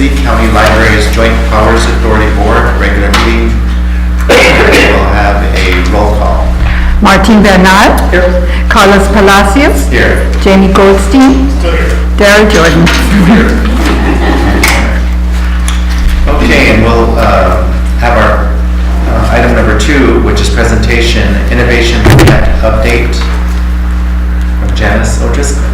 City-County Libraries Joint Powers Authority Board, regular meeting. We'll have a roll call. Martin Bernard. Here. Carlos Palacios. Here. Jamie Goldstein. Still here. Darrell Jordan. Here. Okay, and we'll have our item number 2, which is presentation, Innovation Connect Update from Janice O'Driscoll.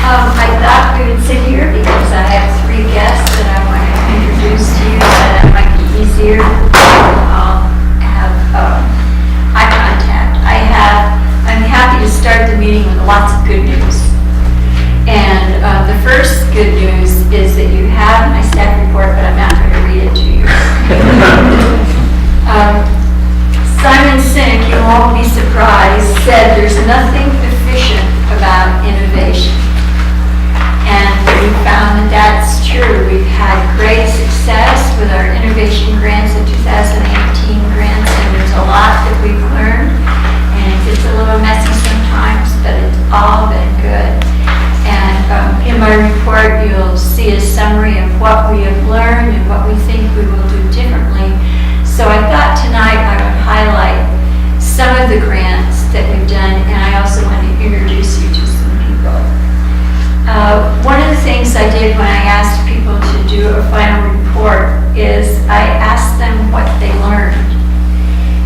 I thought we would sit here because I have 3 guests that I want to introduce to you, and it might be easier to have eye contact. I'm happy to start the meeting with lots of good news. And the first good news is that you have my staff report, but I'm not going to read it to you. Simon Sinek, you won't be surprised, said there's nothing efficient about innovation. And we found that that's true. We've had great success with our innovation grants, the 2018 grants, and there's a lot that we've learned. And it gets a little messy sometimes, but it's all been good. And in my report, you'll see a summary of what we have learned and what we think we will do differently. So I thought tonight I would highlight some of the grants that we've done, and I also want to introduce you to some people. One of the things I did when I asked people to do a final report is I asked them what they learned.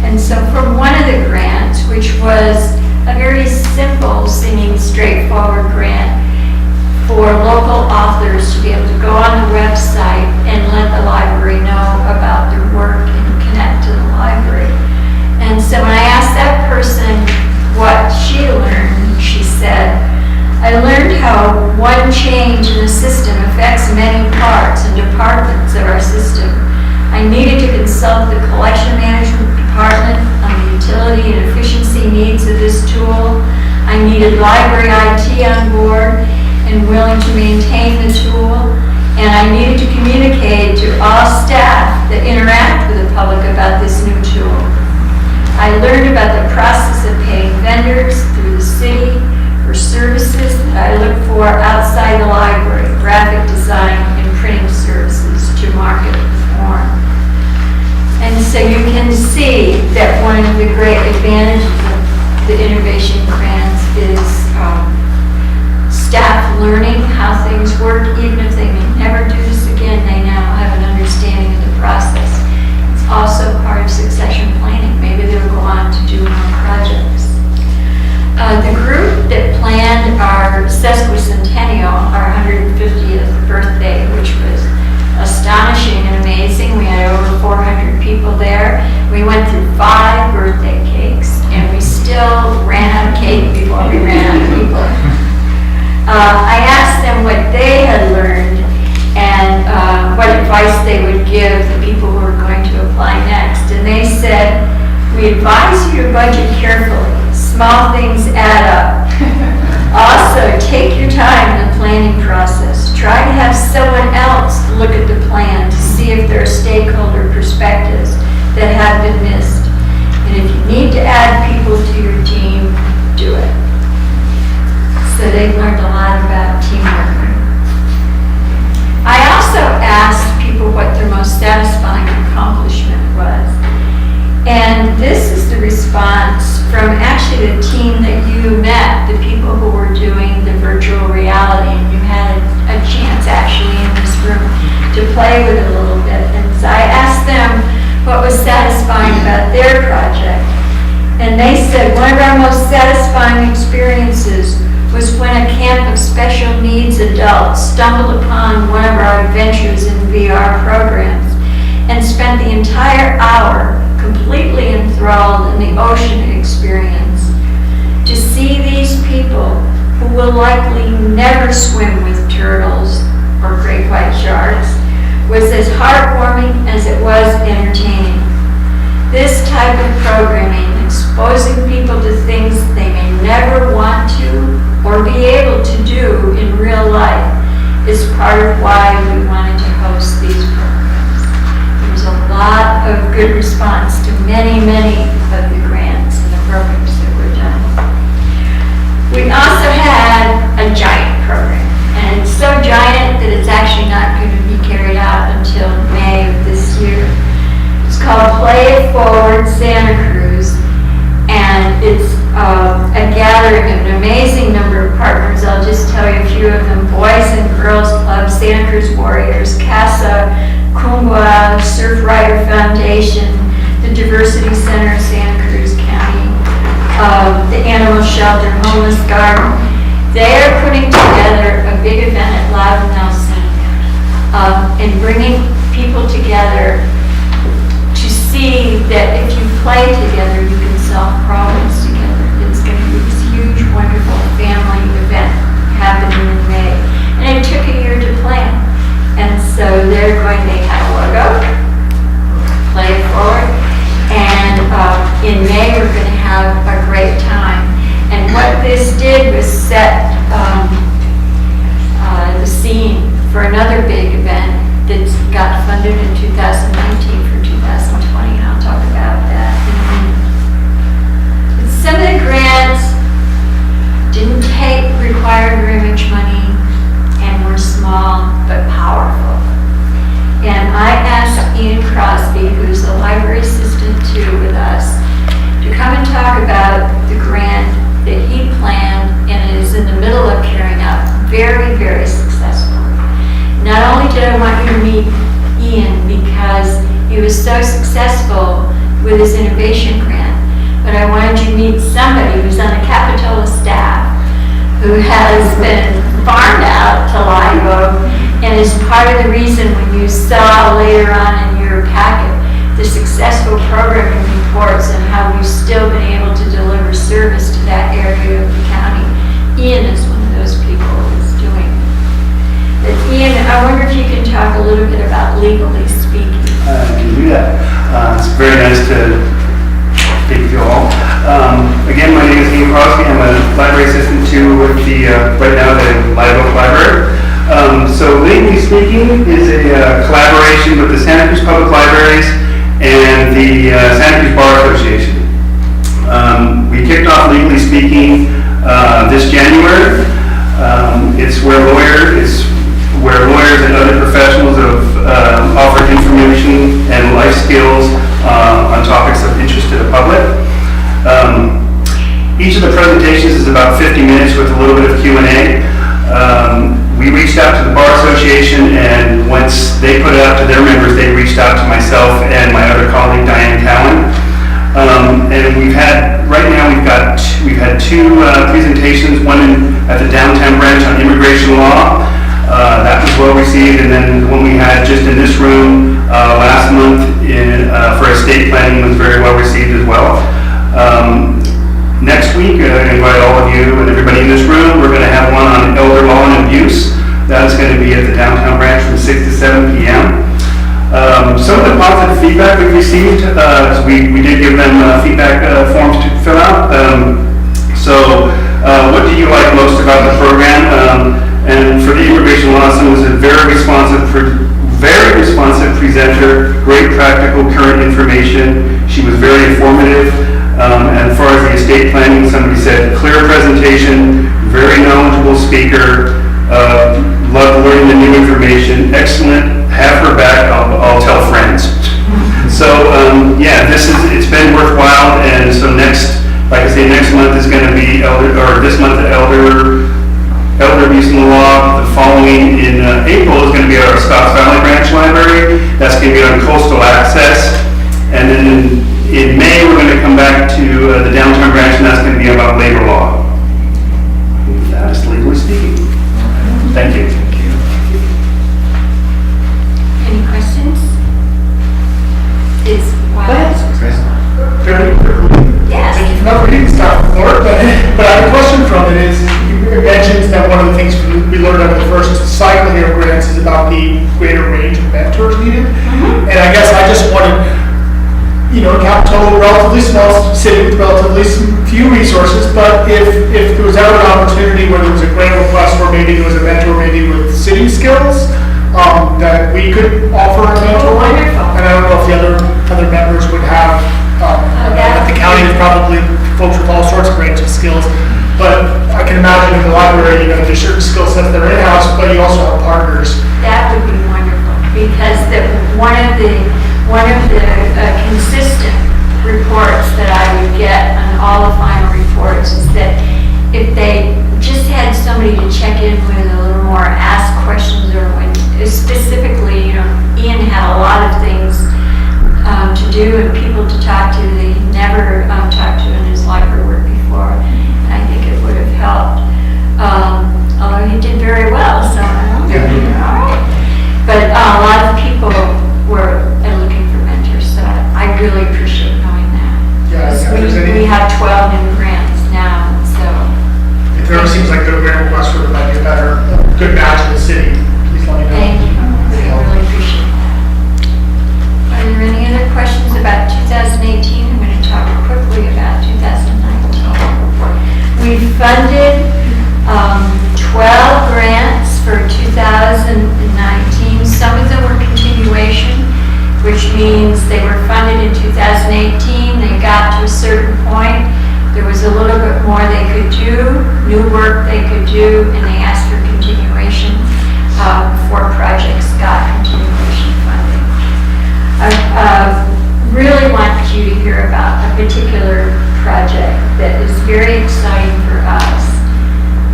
And so from one of the grants, which was a very simple, seeming straightforward grant for local authors to be able to go on the website and let the library know about their work and connect to the library. And so when I asked that person what she learned, she said, I learned how one change in the system affects many parts and departments of our system. I needed to consult the collection management department on the utility and efficiency needs of this tool. I needed library IT on board and willing to maintain the tool. And I needed to communicate to all staff that interact with the public about this new tool. I learned about the process of paying vendors through the city for services that I look for outside the library, graphic design and printing services to market the form. And so you can see that one of the great advantages of the innovation grants is staff learning how things work. Even if they may never do this again, they now have an understanding of the process. It's also part of succession planning. Maybe they'll go on to do more projects. The group that planned our sesquicentennial, our 150th birthday, which was astonishing and amazing. We had over 400 people there. We went through 5 birthday cakes, and we still ran out of cake before we ran out of people. I asked them what they had learned and what advice they would give the people who were going to apply next. And they said, we advise you to budget carefully. Small things add up. Also, take your time in the planning process. Try to have someone else look at the plan to see if there are stakeholder perspectives that have been missed. And if you need to add people to your team, do it. So they've learned a lot about teamwork. I also asked people what their most satisfying accomplishment was. And this is the response from actually the team that you met, the people who were doing the virtual reality, and you had a chance actually in this room to play with it a little bit. And so I asked them what was satisfying about their project. And they said one of our most satisfying experiences was when a camp of special needs adults stumbled upon one of our adventures in VR programs and spent the entire hour completely enthralled in the ocean experience. To see these people who will likely never swim with turtles or great white sharks was as heartwarming as it was entertaining. This type of programming, exposing people to things they may never want to or be able to do in real life, is part of why we wanted to host these programs. There's a lot of good response to many, many of the grants and the programs that were done. We also had a giant program, and it's so giant that it's actually not going to Cruz Warriors, Casa Cumbua, Surf Rider Foundation, the Diversity Center of Santa Cruz County, the Animal Shelter, Homeless Garden. They are putting together a big event at Loudon Nelson and bringing people together to see that if you play together, you can solve problems together. It's going to be this huge, wonderful family event happening in May. And it took a year to plan. And so they have a logo, play it forward. And in May, we're going to have a great time. And what this did was set the scene for another big event that's got funded in 2019 for 2020. And I'll talk about that in a minute. But some of the grants didn't require very much money and were small but powerful. And I asked Ian Crosby, who's the library assistant too with us, to come and talk about the grant that he planned and is in the middle of carrying out very, very successfully. Not only did I want you to meet Ian because he was so successful with his innovation grant, but I wanted you to meet somebody who's on the Capitola staff who has been farmed out to Live Oak and is part of the reason when you saw later on in your packet the successful programming reports and how we've still been able to deliver service to that area of the county. Ian is one of those people who's doing it. But Ian, I wonder if you can talk a little bit about legally speaking. I can do that. It's very nice to speak to you all. Again, my name is Ian Crosby. I'm a library assistant too with the, right now, the Live Oak Library. So legally speaking is a collaboration with the Santa Cruz Public Libraries and the Santa Cruz Bar Association. We kicked off legally speaking this January. It's where lawyers and other professionals have offered information and life skills on topics of interest to the public. Each of the presentations is about 50 minutes with a little bit of Q&A. We reached out to the Bar Association, and once they put it out to their members, they reached out to myself and my other colleague, Diane Cowan. And we've had two presentations, one at the downtown branch on immigration law. That was well received, and then the one we had just in this room last month for estate planning was very well received as well. Next week, I invite all of you and everybody in this room. We're going to have one on elder law and abuse. That is going to be at the downtown branch from 6 to 7 p.m. Some of the positive feedback we've received, we did give them feedback forms to fill out. What do you like most about the program? And for the immigration law, someone was a very responsive presenter, great practical current information. She was very informative. And as far as the estate planning, somebody said clear presentation, very knowledgeable speaker, loved learning the new information, excellent, have her back, I'll tell friends. So it's been worthwhile, and so next month is going to be this month at elder abuse in the law. The following in April is going to be our Scotts Valley Branch Library. That's going to be on coastal access, and then in May we're going to come back to the downtown branch, and that's going to be about labor law. That is legally speaking. Thank you. Any questions? Is wild. Very quickly. Yes. Thank you for not reading the staff report, but I have a question from it is, you mentioned that one of the things we learned out of the first cycle here of grants is about the greater range of mentors needed. And I guess I just wanted, Capitola, relatively small city with relatively few resources, but if there was ever an opportunity where there was a grant request where maybe there was a mentor maybe with city skills, that we could offer a mentor. Wonderful. And I don't know if the other members would have, at the county, there's probably folks with all sorts of range of skills, but I can imagine in the library, there's certain skill sets that are in-house, but you also have partners. That would be wonderful, because one of the consistent reports that I would get on all the final reports is that if they just had somebody to check in with a little more, ask questions, or when, as funded 12 grants for 2019. Some of them were continuation, which means they were funded in 2018. They got to a certain point. There was a little bit more they could do, new work they could do, and they asked for continuation before projects got continuation funding. I really want you to hear about a particular project that is very exciting for us.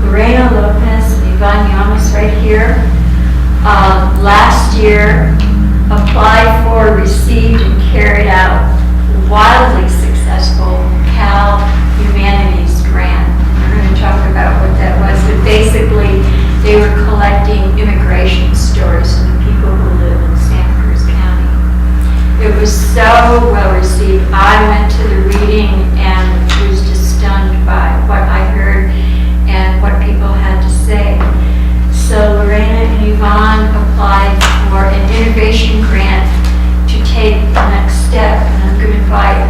Lorena Lopez and Yvonne Yamas right here, last year applied for, received, and carried out wildly successful Cal Humanities grant. We're going to talk about what that was, but basically they were collecting immigration stories from the people who live in Santa Cruz County. It was so well received. I went to the reading and was just stunned by what I heard and what people had to say. So Lorena and Yvonne applied for an innovation grant to take the next step, and I'm going to invite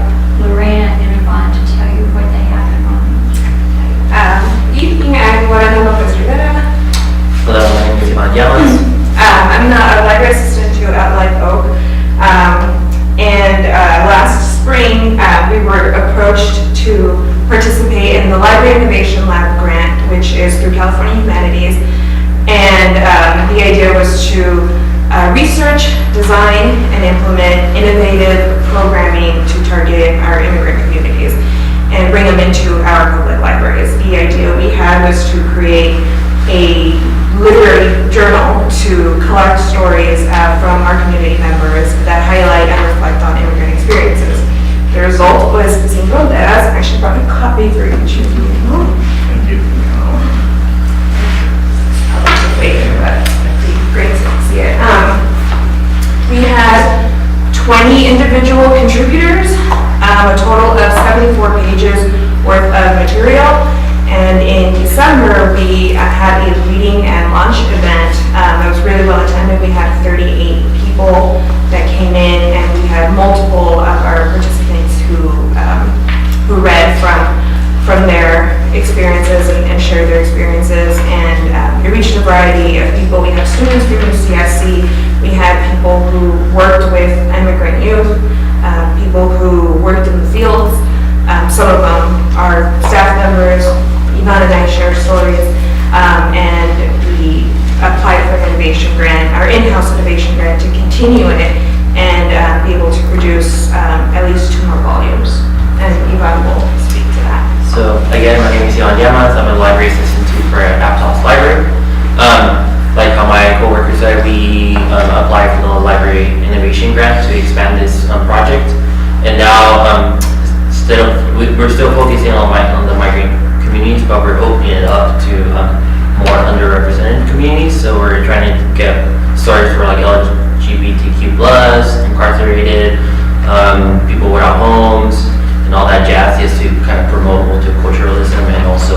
Lorena and Yvonne to tell you what they have in mind. Evening, I'm Lorena Lopez Rivera. Hello, my name is Yvonne Yamas. I'm a library assistant to Live Oak. Last spring, we were approached to participate in the Library Innovation Lab grant, which is through California Humanities. And the idea was to research, design, and implement innovative programming to target our immigrant communities and bring them into our public libraries. The idea we had was to create a literary journal to collect stories from our community members that highlight and reflect on immigrant experiences. The result was Sin Fronteras. I actually brought a copy for each of you. Thank you. I'll have to wait, but it'd be great to see it. We had 20 individual contributors, a total of 74 pages worth of material. And in December, we had a reading and lunch event that was really well attended. We had 38 people that came in, and we had multiple of our participants who read from their experiences and shared their experiences. And it reached a variety of people. We had students from UCSC. We had people who worked with immigrant youth, people who worked in the fields. Some of them are staff members. Yvonne and I shared stories, and we applied for an innovation grant, our in-house innovation grant, to continue it and be able to produce at least 2 more volumes. And Yvonne will speak to that. So again, my name is Yvonne Yamas. I'm a library assistant for Aptos Library. Like how my coworker said, we applied for the library innovation grant to expand this project. And now we're still focusing on the migrant communities, but we're opening it up to more underrepresented communities. So we're trying to get stories for like LGBTQ+, incarcerated, people without homes, and all that jazz, just to kind of promote multiculturalism and also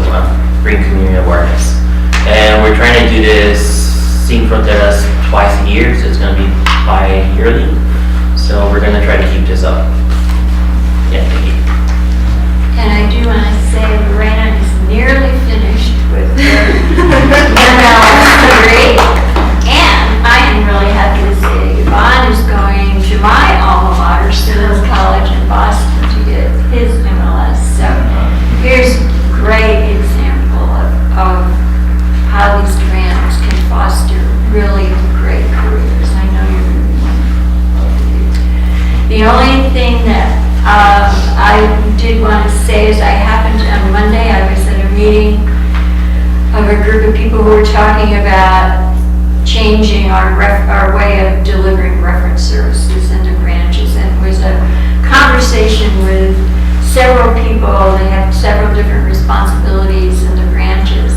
bring community awareness. And we're trying to do this Sin Fronteras twice a year, so it's going to be bi-yearly. So we're going to try to keep this up. Yeah, thank you. And I do want to say Lorena is nearly finished with her MLS degree. And I am really happy to say Yvonne is going to my alma mater, Simmons College in Boston, to get his MLS. So here's a great example of how these grants can foster really great careers. I know you're going to be one of you. The only thing that I did want to say is I happened on Monday, I was at a meeting of a group of people who were talking about changing our way of delivering reference services into branches, and it was a conversation with several people. They have several different responsibilities in the branches,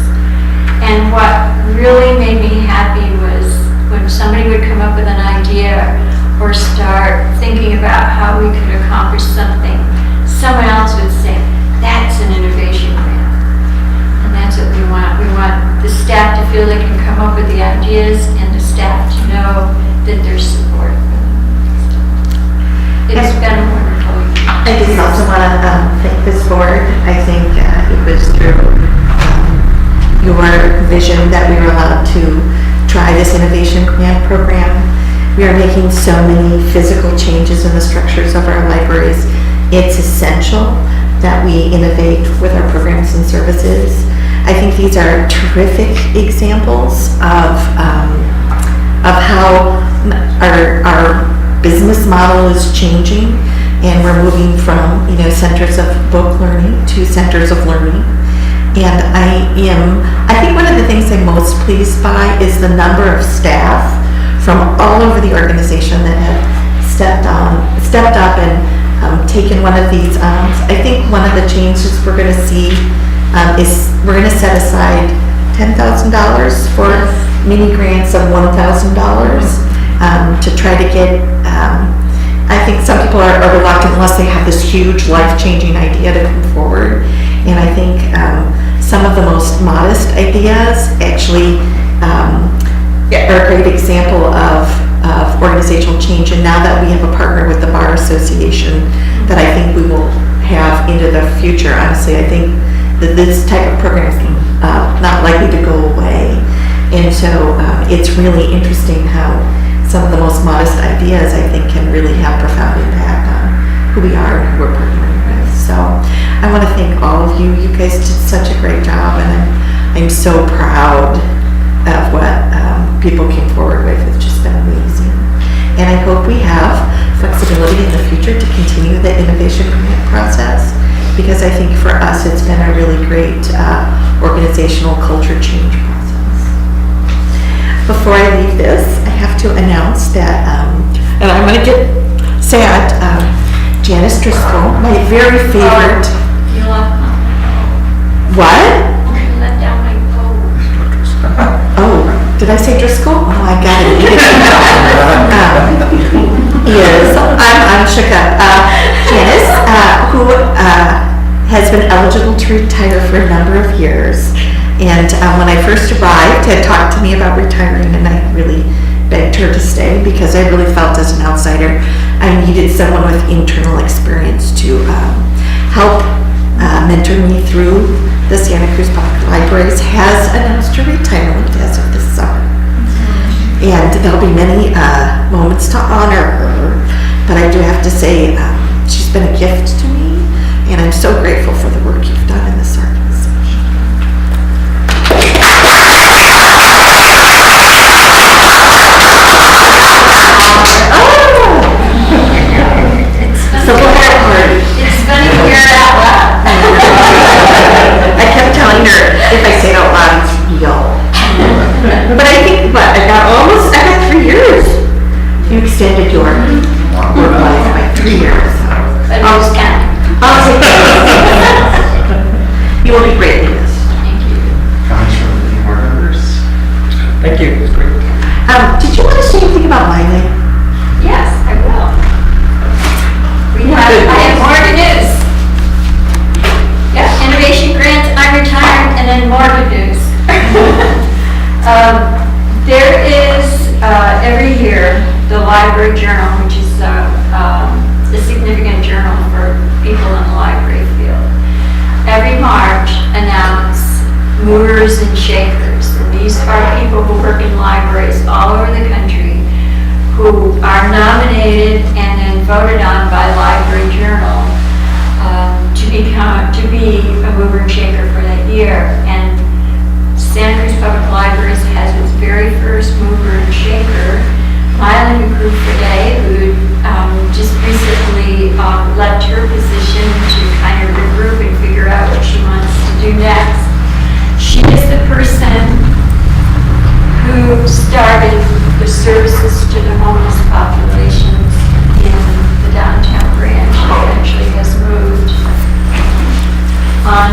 and what really made me happy was when somebody would come up with an idea or start thinking about how we could accomplish something, someone else would say, that's an innovation grant. And that's what we want. We want the staff to feel they can come up with the ideas and the staff to know that there's support for them. It's been a wonderful year. I just also want to thank this board. I your vision that we were allowed to try this innovation grant program. We are making so many physical changes in the structures of our libraries. It's essential that we innovate with our programs and services. I think these are terrific examples of how our business model is changing, and we're moving from, centers of book learning to centers of learning. And I think one of the things I'm most pleased by is the number of staff from all over the organization that have stepped up and taken one of these on. I think one of the changes we're going to see is we're going to set aside $10,000 for mini grants of $1,000 to try to get, I think some people are reluctant unless they have this huge life-changing idea to come forward. And I think some of the most modest ideas actually are a great example of organizational change. And now that we have a partner with the Bar Association that I think we will have into the future, honestly, I think that this type of program is not likely to go away. And so it's really interesting how some of the most modest ideas, I think, can really have profound impact on who we are and who we're partnering with. So I want to thank all of you. You guys did such a great job, and I'm so proud of what people came forward with. It's just been amazing. And I hope we have flexibility in the future to continue the innovation grant process, because I think for us it's been a really great organizational culture change process. Before I leave this, I have to announce that, and I'm going to get sad, Janice Driscoll, my very favorite. You left my What? You let down my pole. Oh, did I say Driscoll? Oh, I got it. Yes, I'm shook up. Janice, who has been eligible to retire for a number of years. And when I first arrived, had talked to me about retiring, and I really begged her to stay because I really felt as an outsider I needed someone with internal experience to help mentor me through the Santa Cruz Public Libraries. Has announced her retirement as of this summer. And there'll be many moments to honor her, but I do have to say she's been a gift to me, and I'm so grateful for the work you've done in this organization. It's funny to hear it out loud. I kept telling her, if I say it out loud, it's real. But I think, I got 3 years. You extended your work life by 3 years. But I was counting. You will be greatly missed. Thank you. Comments from any board members? Thank you. It was great. Did you want to say anything about Lively? Yes, I will. I have more good news. Yep, innovation grants, I'm retired, and then more good news. There is, every year, the Library Journal, which is a significant journal for people in the library field, every March announce movers and shakers. And these are people who work in libraries all over the country who are nominated and then voted on by Library Journal to be a mover and shaker for that year. And Santa Cruz Public Libraries has its very first mover and shaker, Miley McCrew-Fredday, who just recently left her position to kind of regroup and figure out what she wants to do next. She is the person who started the services to the homeless populations in the downtown branch, and eventually has moved on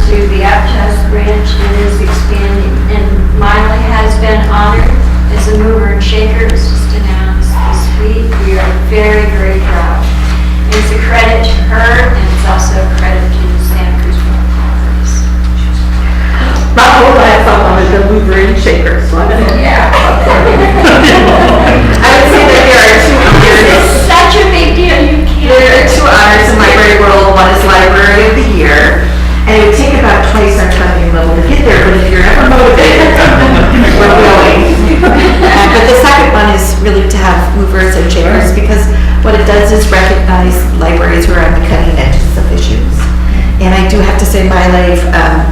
to the Aptos branch and is expanding. And Miley has been honored as a mover and shaker. It was just announced this week. We are very, very proud. It's a credit to her, and it's also a credit to the Santa Cruz Public Libraries. My whole life I wanted to mover and shaker, so I'm gonna. Yeah. I would say that there are 2 honors. It's such a big deal. You can't. There are 2 honors in library world. One is library libraries who are on the cutting edges of issues. And I do have to say, My Life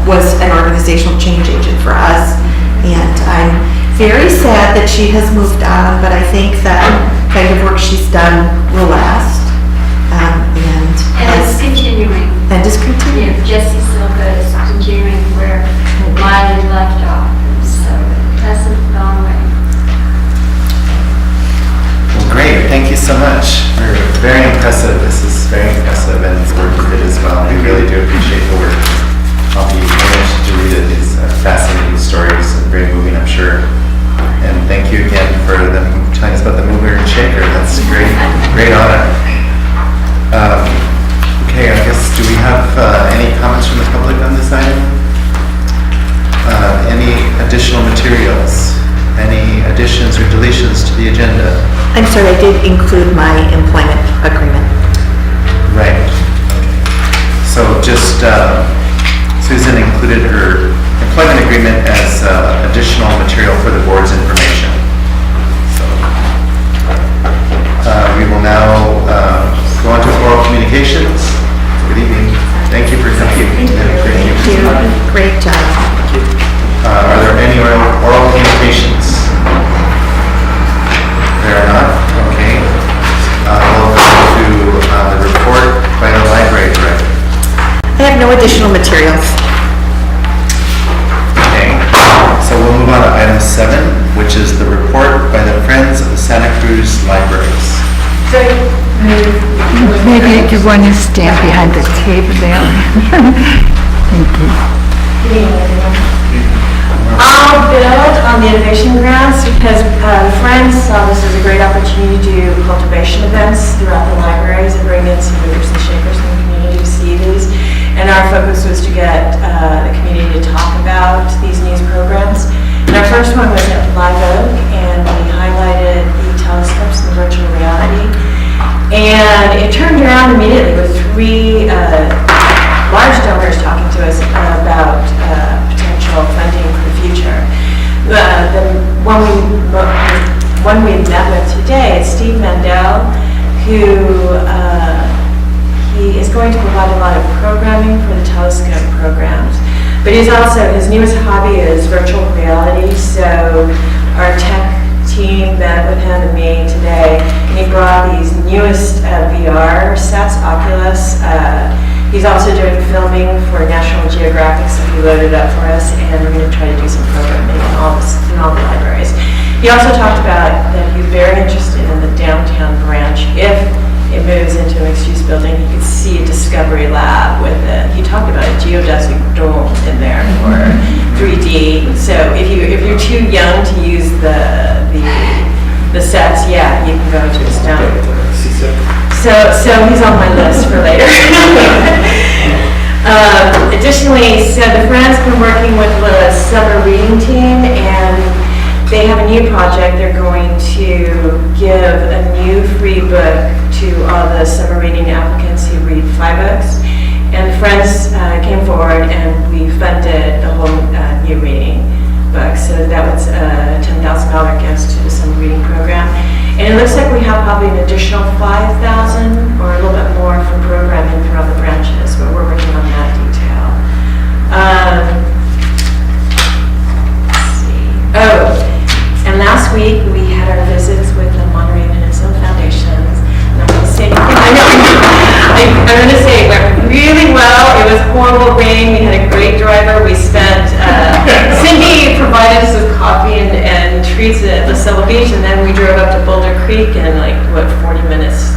was an organizational change agent for us, and I'm very sad that she has moved on, but I think that kind of work she's done will last. And it's continuing. And is continuing. Jessie Silva is continuing where Miley left off, so it hasn't gone away. Well, great, thank you so much. We're very impressive. This is very impressive, and the work you did as well. We really do appreciate the work. I'll be interested to read it. These fascinating stories and very moving, I'm sure. And thank you again for them telling us about the mover and shaker. That's great, great honor. Okay, I guess, do we have any comments from the public on this item? Any additional materials? Any additions or deletions to the agenda? I'm sorry, I did include my employment agreement. Right. Okay. So just, Susan included her employment agreement as additional material for the board's information. So, we will now go on to oral communications. Good evening. Thank you for coming. Thank you. Great job. Are there any oral communications? There are not? Okay. We'll go to the report by the library director. I have no additional materials. Okay. So we'll move on to item 7, which is the report by the Friends of the Santa Cruz Libraries. Maybe if you want to stand behind the table there. Thank you. I'll build on the innovation grants because Friends saw this as a great opportunity to do cultivation events throughout the libraries and bring in some movers and shakers from the community to see these. And our focus was to get the community to talk about these news programs. And our first one was at Live Oak, and we highlighted the telescopes and virtual reality. And it turned around immediately with 3 large donors talking to us about potential funding for the future. The one we met with today is Steve Mandel, who he is going to provide a lot of programming for the telescope programs. But he's also, his newest hobby is virtual reality, so our tech team met with him and me today, and he brought these newest VR sets, Oculus. He's also doing filming for National Geographic, so he loaded up for us, and we're going to try to do some programming in all the libraries. He also talked about that he's very interested in the downtown branch. If it moves into a mixed-use building, you could see a discovery lab with it. He talked about a geodesic dome in there for 3D. So if you're too young to use the sets, yeah, you can go to his down. So he's on my list for later. Additionally, so the Friends been working with the summer reading team, and they have a new project. They're going to give a new free book to all the summer reading applicants who read 5 books. And Friends came forward and we funded the whole new reading book. So that was a $10,000 gift to the summer reading program. And it looks like we have probably an additional $5,000 or a little bit more for programming throughout the branches, but we're working on that detail. Let's see. Oh, and last week we had our visits with the Monterey Peninsula Foundations. And I'm going to say, I'm going to say it went really well. It was horrible rain. We had a great driver. We spent, Cindy provided us with coffee and treats at La Cella Beach, and then we drove up to Boulder Creek in 40 minutes.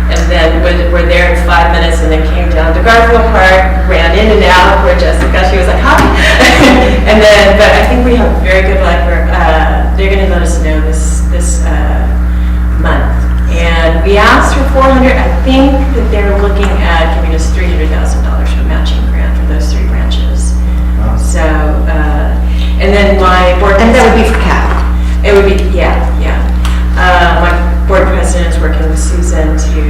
And then we're there in 5 minutes, and then came down to Garfield Park, ran in and out where Jessica, she was like, hi. And then, but I think we have very good luck. They're going to let us know this month. And we asked for 400. I think that they're looking at giving us $300,000 for a matching grant for those 3 branches. Wow. So, and then my board. And that would be for Cal. It would be, yeah. My board president is working with Susan to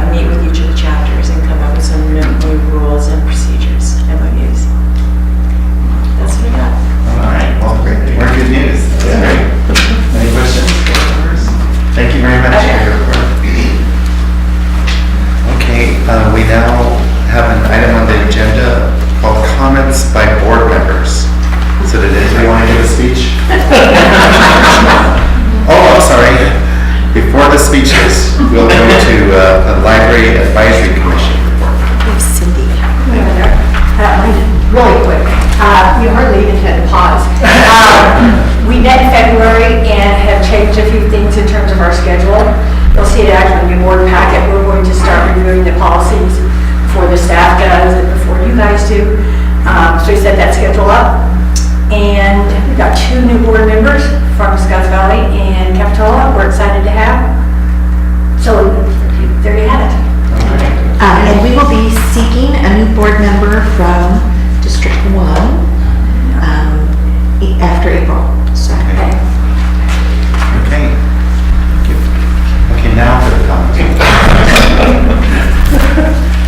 meet with each of the chapters and come up with some new rules and procedures, MOUs. That's what I got. All right, well, great. More good news. That's great. Any questions? Thank you very much for your report. Okay, we now have an item on the agenda called comments by board members. So did anybody want to give a speech? Oh, I'm sorry. Before the speeches, we'll go to the Library Advisory Commission report. Cindy. Really quick, you hardly even had to pause. We met in February and have changed a few things in terms of our schedule. You'll see it actually in your board packet. We're going to start reviewing the policies before the staff does and before you guys do. So we set that schedule up. And we've got 2 new board members from Scotts Valley and Capitola we're excited to have. So there you have it. And we will be seeking a new board member from District 1 after April. So. Okay. Okay. Thank you. Okay, now for the comments.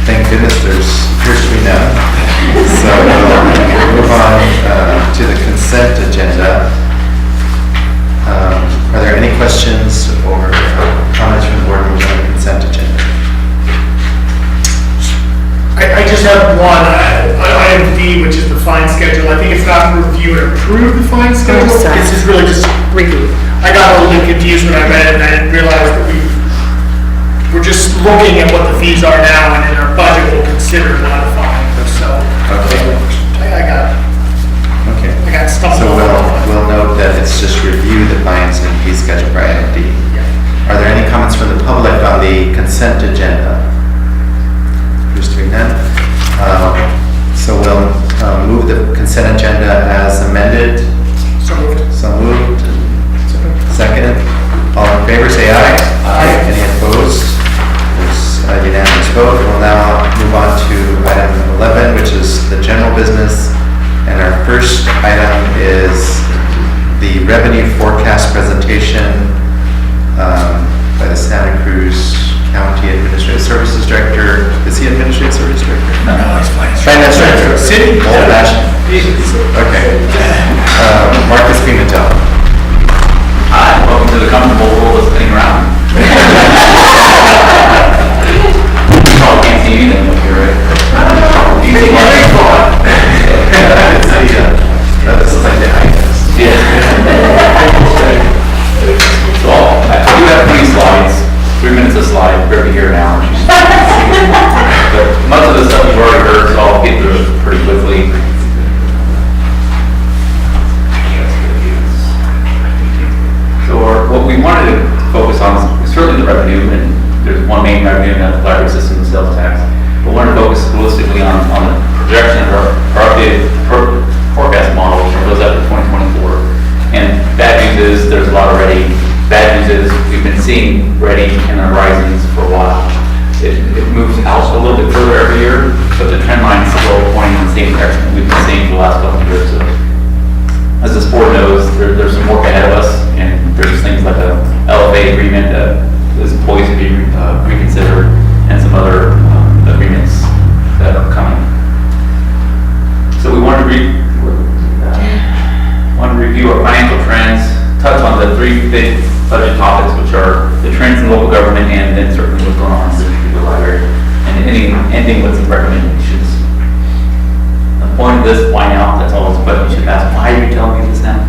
Thank goodness there's appears to be none. So we'll move on to the consent agenda. Are there any questions or comments from the board members on the consent agenda? I just have one, item D, which is the fine schedule. I think it's not review and approve the fine schedule. sorry. This is really just Review. I got a little bit confused when I read it, and I didn't realize that we're just looking at what the fees are now, and in our budget, we'll consider modifying them, so. Okay. I got Okay. stuff. So we'll note that it's just review the fines and fee schedule for item D. Are there any comments from the public on the consent agenda? Appears to be none. So we'll move the consent agenda as amended. So moved. So moved. Second. All in favor, say aye. Aye. Any opposed? There's a unanimous vote. We'll now move on to item 11, which is the general business. And our first item is the revenue forecast presentation by the Santa Cruz County Administrative Services Director. Is he Administrative Services Director? No, it's fine. Finance Director. City. Old fashioned. Okay. Marcus Pimentel. Hi, welcome to the comfortable world of sitting around. You probably can't see anything up here, right? You can see my big thought. This is like the IS. Yeah. So I do have 3 slides, 3 minutes a slide, we're here an hour. But much of the stuff you've already heard, so I'll get through it pretty quickly. So what we wanted to focus on is certainly the revenue, and there's one main revenue in the library system, the sales tax. But we wanted to focus holistically on the projection of our updated forecast model, which goes up to 2024. And bad news is there's a lot already. Bad news is we've been seeing ready in the horizons for a while. It moves out a little bit further every year, but the trend line is still pointing in the same direction that we've been seeing for the last couple of years. So, as this board knows, there's some work ahead of us, and there's things like a LFA agreement that is poised to be reconsidered, and some other agreements that are coming. So we wanted to review our financial trends, touch on the 3 big budget topics, which are the trends in local government, and then certainly what's going on in the library, and ending with some recommendations. The point of this, why now? That's always a question you should ask. Why are you telling me this now?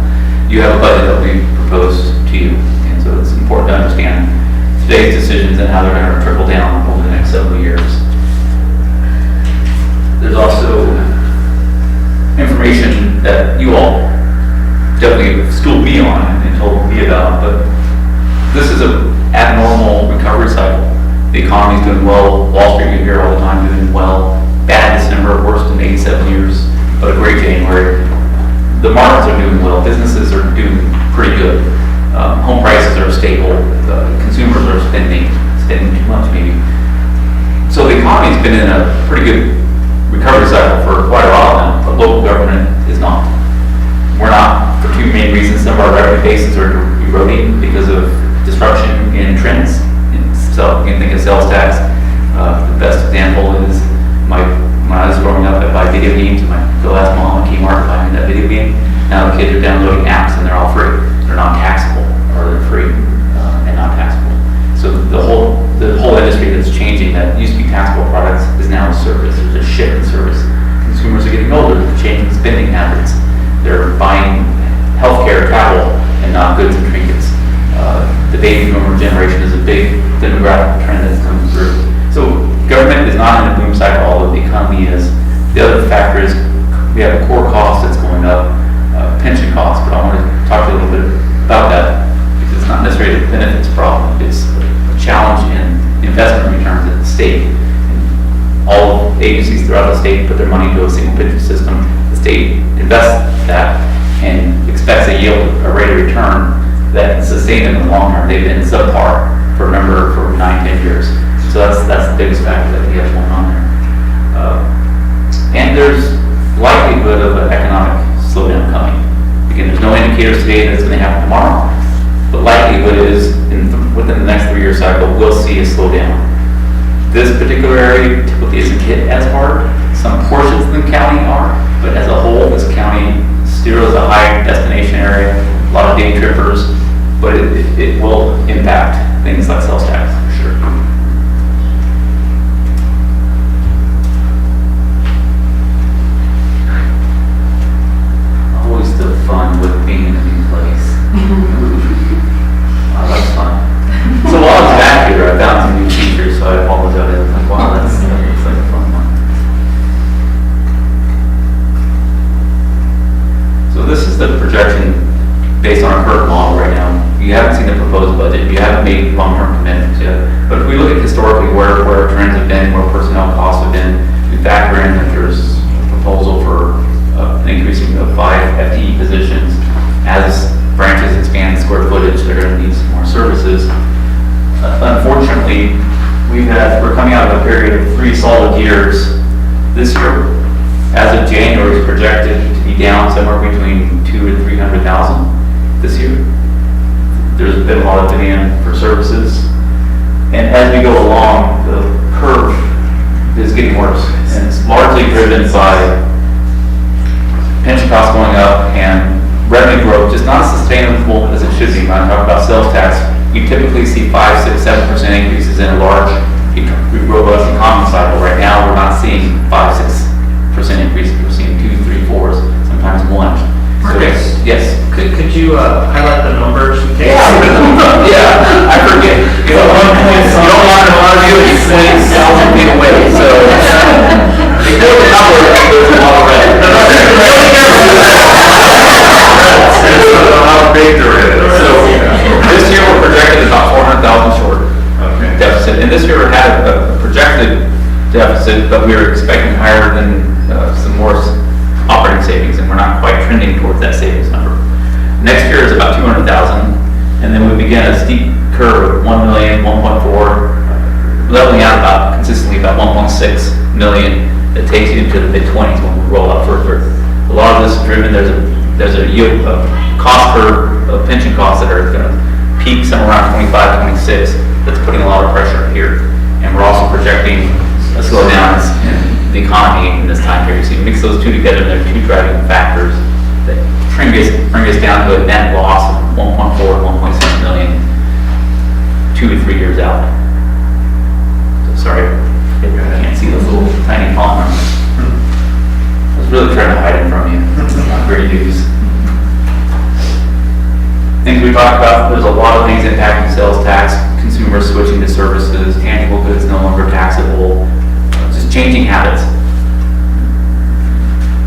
You have a budget that we proposed to you, and so it's important to understand today's decisions and how they're going to trickle down over the next several years. There's also information that you all definitely schooled me on and told me about, but this is an abnormal recovery cycle. The economy's doing well. Wall Street, you hear all the time, doing well. Bad December, worst in 87 years, but a great January. The markets are doing well. Businesses are doing pretty good. Home prices are stable. Consumers are spending too much maybe. So the economy's been in a pretty good recovery cycle for quite a while now, but local government is not. We're not, for 2 main reasons. Some of our revenue bases are eroding because of disruption in trends. So you can think of sales tax. The best example is when I was growing up, I'd buy video games, and I'd go ask mom at Kmart to buy me that video game. Now the kids are downloading apps and they're all free. They're not taxable, or they're free and not taxable. So the whole industry that's changing that used to be taxable prior rare cattle and not goods and trinkets. The baby boomer generation is a big demographic trend that's coming through. So government is not in a boom cycle, although the economy is. The other factor is we have a core cost that's going up, pension costs, but I want to talk to you a little bit about that because it's not necessarily a benefits problem. It's a challenge in investment returns at the state. And all agencies throughout the state put their money into a single pension system. The state invests that and expects a yield, a rate of return that can sustain them in the long term. They've been subpar for 9-10 years. So that's the biggest factor that we have going on there. And there's likelihood of an economic slowdown coming. Again, there's no indicators today that it's going to happen tomorrow, but likelihood is within the next 3-year cycle, we'll see a slowdown. This particular area typically isn't hit as hard. Some portions of the county are, but as a whole, this county still is a high destination area, a lot of day trippers, but it will impact things like sales tax for sure. Always the fun with being in a new place. Oh, that's fun. So while I was back here, I found some new teachers, so I apologize. I was like, wow, that looks like a fun one. So this is the projection based on our current model right now. You haven't seen the proposed budget, you haven't made long-term commitments yet. But if we look at historically where trends have been, where personnel costs have been, we factor in that there's a proposal for an increasing of 5 FTE positions. As branches expand square footage, they're going to need some more services. Unfortunately, we're coming out of a period of 3 solid years. This year, as of January, is projected to be down somewhere between 200,000 and 300,000 this year. There's been a lot of demand for services, and as we go along, the curve is getting worse, and it's largely driven by pension costs going up and revenue growth, just not as sustainable as it should be. When I talk about sales tax, you typically see 5, 6, 7% increases in a large, robust economy cycle. Right now, we're not seeing 5, 6% increases. We're seeing 2, 3, 4s, sometimes 1. So, yes. Could you highlight the numbers? Yeah, I forget. You know, you don't want to argue, you say 1,000 feet away, so. Before the number, there's a lot of red. How big there is. So, this year we're projected about 400,000 short deficit, and this year we had a projected deficit, but we were expecting higher than some more operating savings, and we're not quite trending towards that savings number. Next year is about 200,000, and then we begin a steep curve of 1 million, 1.4, leveling out about consistently about 1.6 million. That takes you into the mid-20s when we roll out further. A lot of this is driven. There's a yield cost curve of pension costs that are going to peak somewhere around 25, 26. That's putting a lot of pressure here, and we're also projecting a slowdown in the economy in this time period. So you mix those two together, and they're 2 driving factors that bring us down to a net loss of 1.4 to 1.6 million 2 to 3 years out. So sorry, I can't see those little tiny font numbers. I was really trying to hide it from you. It's not great news. Things we talked about, there's a lot of things impacting sales tax, consumers switching to services, tangible goods no longer taxable, just changing habits.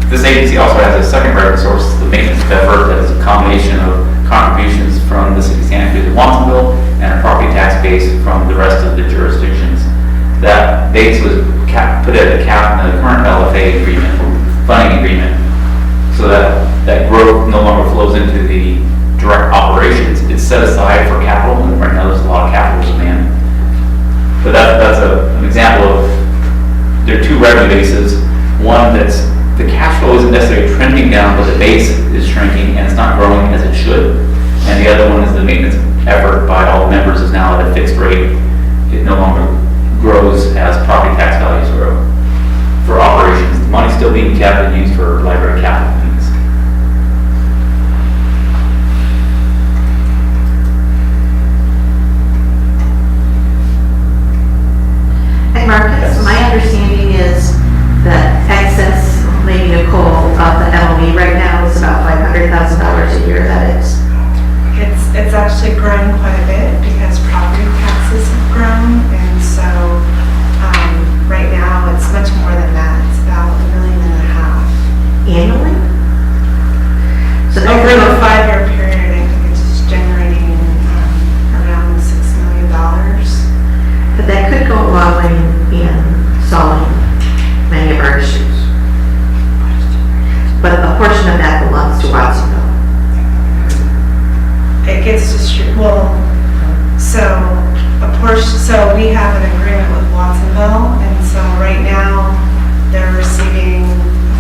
This agency also has a second revenue source, the maintenance effort, that is a combination of contributions from the city of Santa Cruz and Watsonville and a property tax base from the rest of the jurisdictions. That base was put at a cap in the current LFA agreement, funding agreement, so that growth no longer flows into the direct operations. It's set aside for capital, and right now there's a lot of capital demand. But that's an example of, there are 2 revenue bases. One that's, the cash flow isn't necessarily trending down, but the base is shrinking and it's not growing as it should. And the other one is the maintenance effort by all the members is now at a fixed rate. It no longer grows as property tax values grow. For operations, the money's still being kept and used for library capital needs. Hey Marcus, my understanding is that excess, maybe Nicole, about the MOE right now is about $500,000 a year that is. It's actually grown quite a bit because property taxes have grown, and so, right now, it's much more than that. It's about $1.5 million. Annually? So that's Over the 5-year period, I think it's generating, around $6 million. But that could go a long way in solving many of our issues. But a portion of that belongs to Watsonville. It gets well, so so we have an agreement with Watsonville, and so right now, they're receiving a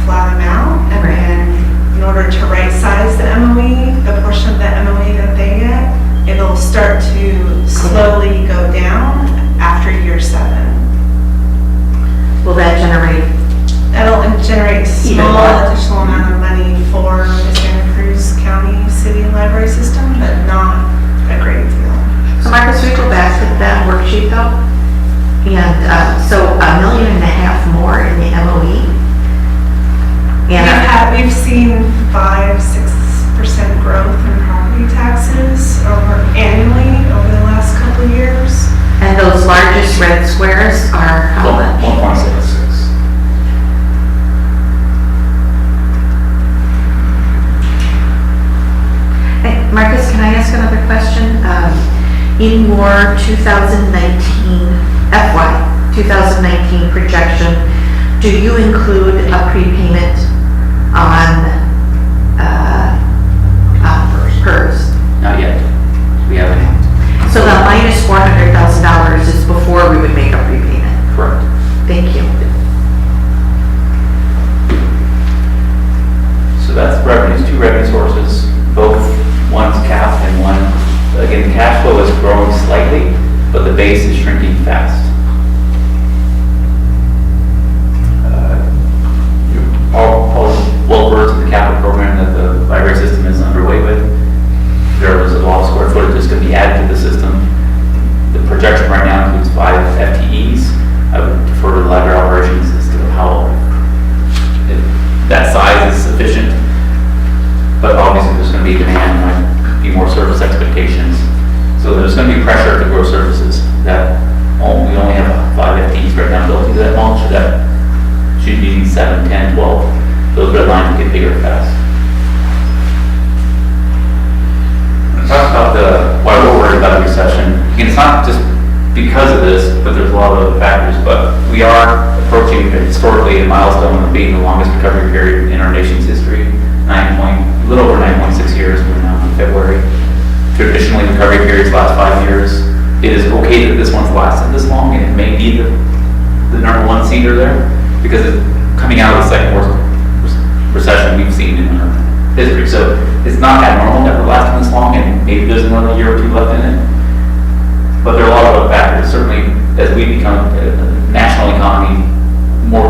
flat amount, and then in order to right size the MOE, the portion of the MOE that they get, it'll start to slowly go down after year 7. Will that generate? That'll generate a small additional amount of money for the Santa Cruz County City Library System, but not a great deal. So Marcus, we go back to that worksheet though. And so $1.5 million more in the MOE. And We've seen 5-6% growth in property taxes annually over the last couple of years. And those largest red squares are how much? 1.66. Hey, Marcus, can I ask another question? In your FY 2019 projection, do you include a prepayment on PERS? Not yet. We haven't. So the minus $400,000 is before we would make a prepayment? Correct. Thank you. So that's revenues, 2 revenue sources, both one's capped and one, again, the cash flow is growing slightly, but the base is shrinking fast. All well versed in the capital program that the library system is underway with. There was a lot of square footage that's going to be added to the system. The projection right now includes 5 FTEs. I would defer to the library operations as to how that size is sufficient. But obviously there's going to be demand, might be more service expectations. So there's going to be pressure to grow services. That we only have 5 FTEs right now built into that model, so that should be 7, 10, 12. Those red lines will get bigger fast. When I talk about why we're worried about a recession, again, it's not just because of this, but there's a lot of other factors, but we are approaching historically a milestone of being the longest recovery period in our nation's history, a little over 9.6 years. We're now in February. Traditionally, recovery periods last 5 years. It is okay that this one's lasted this long, and it may be the number 1 seeder there, because it's coming out of the second worst recession we've seen in our history. So it's not abnormal that we're lasting this long, and maybe there's another year or 2 left in it. But there are a lot of other factors. Certainly, as we become a national economy, more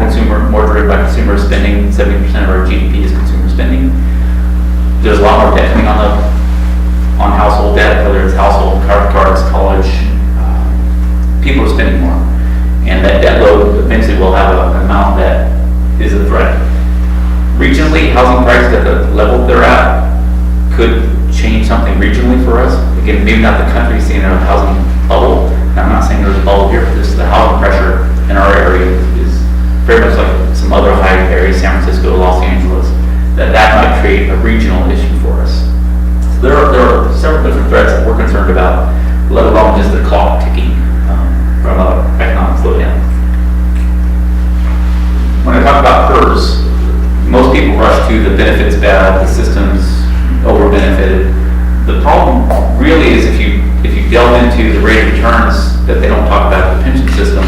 driven by consumer spending, 70% of our GDP is consumer spending. There's a lot more debt coming on household debt, whether it's household cards, college. People are spending more, and that debt load eventually will have an amount that is a threat. Regionally, housing prices at the level they're at could change something regionally for us. Again, maybe not the country seeing a housing bubble. And I'm not saying there's a bubble here, but just the housing pressure in our area is very much like some other high areas, San Francisco, Los Angeles, that might create a regional issue for us. So there are several different threats that we're concerned about, let alone just the clock ticking from an economic slowdown. When I talk about PERS, most people rush to the benefits bad, the system's over-benefited. The problem really is if you delve into the rate of returns that they don't talk about the pension system.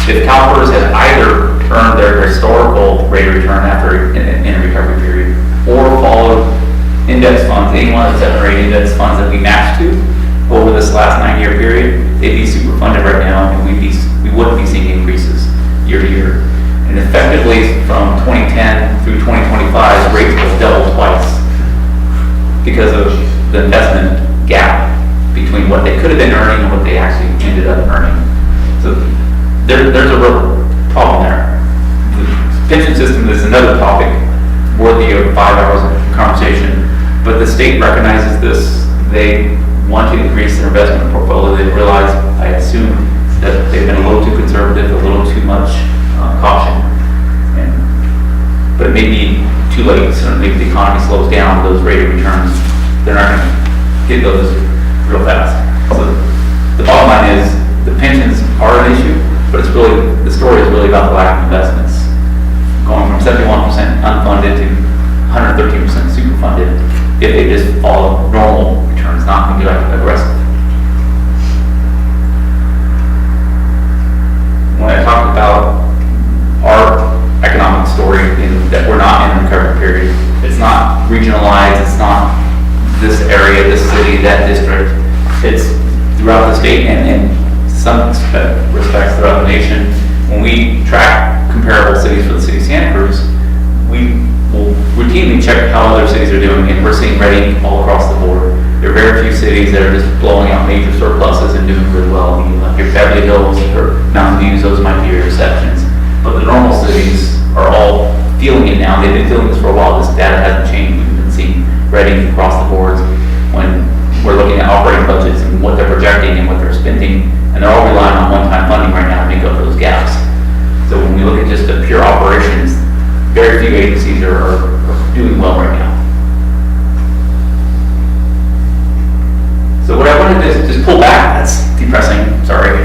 If CalPERS had either earned their historical rate of return after in a recovery period, or followed index funds, any one of the 7 or 8 index funds that we matched to over this last 9-year period, they'd be super funded right now, and we wouldn't be seeing increases year to year. And effectively, from 2010 through 2025, rates will double twice because of the investment gap between what they could have been earning and what they actually ended up earning. So there's a real problem there. The pension system is another topic worthy of 5 hours of conversation. But the state recognizes this. They want to increase their investment portfolio. They realize, I assume, that they've been a little too conservative, a little too much caution. But it may be too late. Certainly, if the economy slows down, those rate of returns, they're not going to get those real fast. So the bottom line is the pensions are an issue, but it's really, the story is really about the lack of investments. Going from 71% unfunded to 113% superfunded if they just follow normal returns, not be like aggressive. When I talked about our economic story, that we're not in a recovery period, it's not regionalized, it's not this area, this city, that district. It's throughout the state and in some respects throughout the nation. When we track comparable cities for the city of Santa Cruz, we will routinely check how other cities are doing, and we're seeing ready all across the board. There are very few cities that are just blowing out major surpluses and doing really well. Your Beverly Hills or Mountain Views, those might be your exceptions. But the normal cities are all feeling it now. They've been feeling this for a while. This data hasn't changed. We've been seeing ready across the boards when we're looking at operating budgets and what they're projecting and what they're spending, and they're all relying on one-time funding right now to make up those gaps. So when we look at just the pure operations, very few agencies are doing well right now. So what I wanted to just pull back, that's depressing, sorry.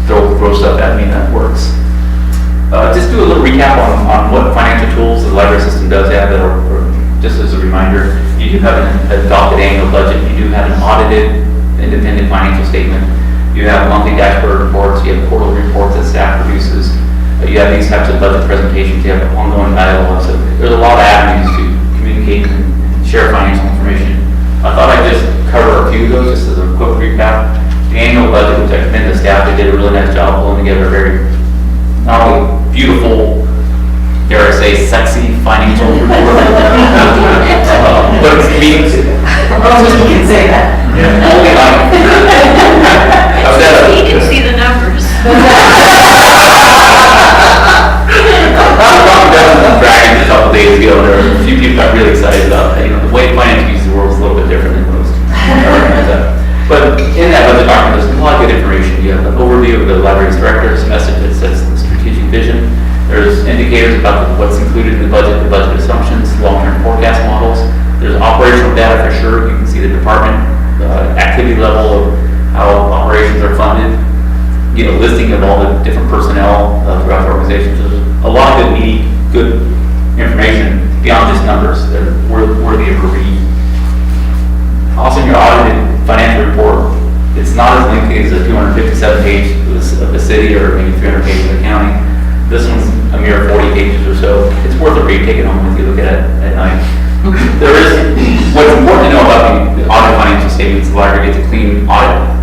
Throw stuff at me, that works. Just do a little recap on what financial tools the library system does have that are, just as a reminder, you do have an adopted annual budget, you do have an audited independent financial statement, you have monthly dashboard reports, you have quarterly reports that staff produces, you have these types of budget presentations, you have ongoing dialogue, so there's a lot of avenues to communicate and share financial information. I thought I'd just cover a few of those, just as a quick recap. The annual budget, which I commend the staff, they did a really nice job pulling together a very, not only beautiful, dare I say, sexy financial report. But it's means. You can say that. Only You can see the numbers. Bragging a couple days ago, there were a few people got really excited about that. The way finance uses the world is a little bit different than most. But in that budget document, there's a lot of good information. You have an overview of the library's director's message that sets the strategic vision. There's indicators about what's included in the budget assumptions, long-term forecast models. There's operational data for sure. You can see the department activity level of how operations are funded. Listing of all the different personnel throughout the organization. So there's a lot of good information beyond just numbers that are worthy of a read. Also, in your audited financial report, it's not as lengthy as a 257 page of the city or maybe 300 pages of the county. This one's a mere 40 pages or so. It's worth a read. Take it home with you. Look at it at night. There is what's important to know about the audit financial statements. The library gets a clean audit.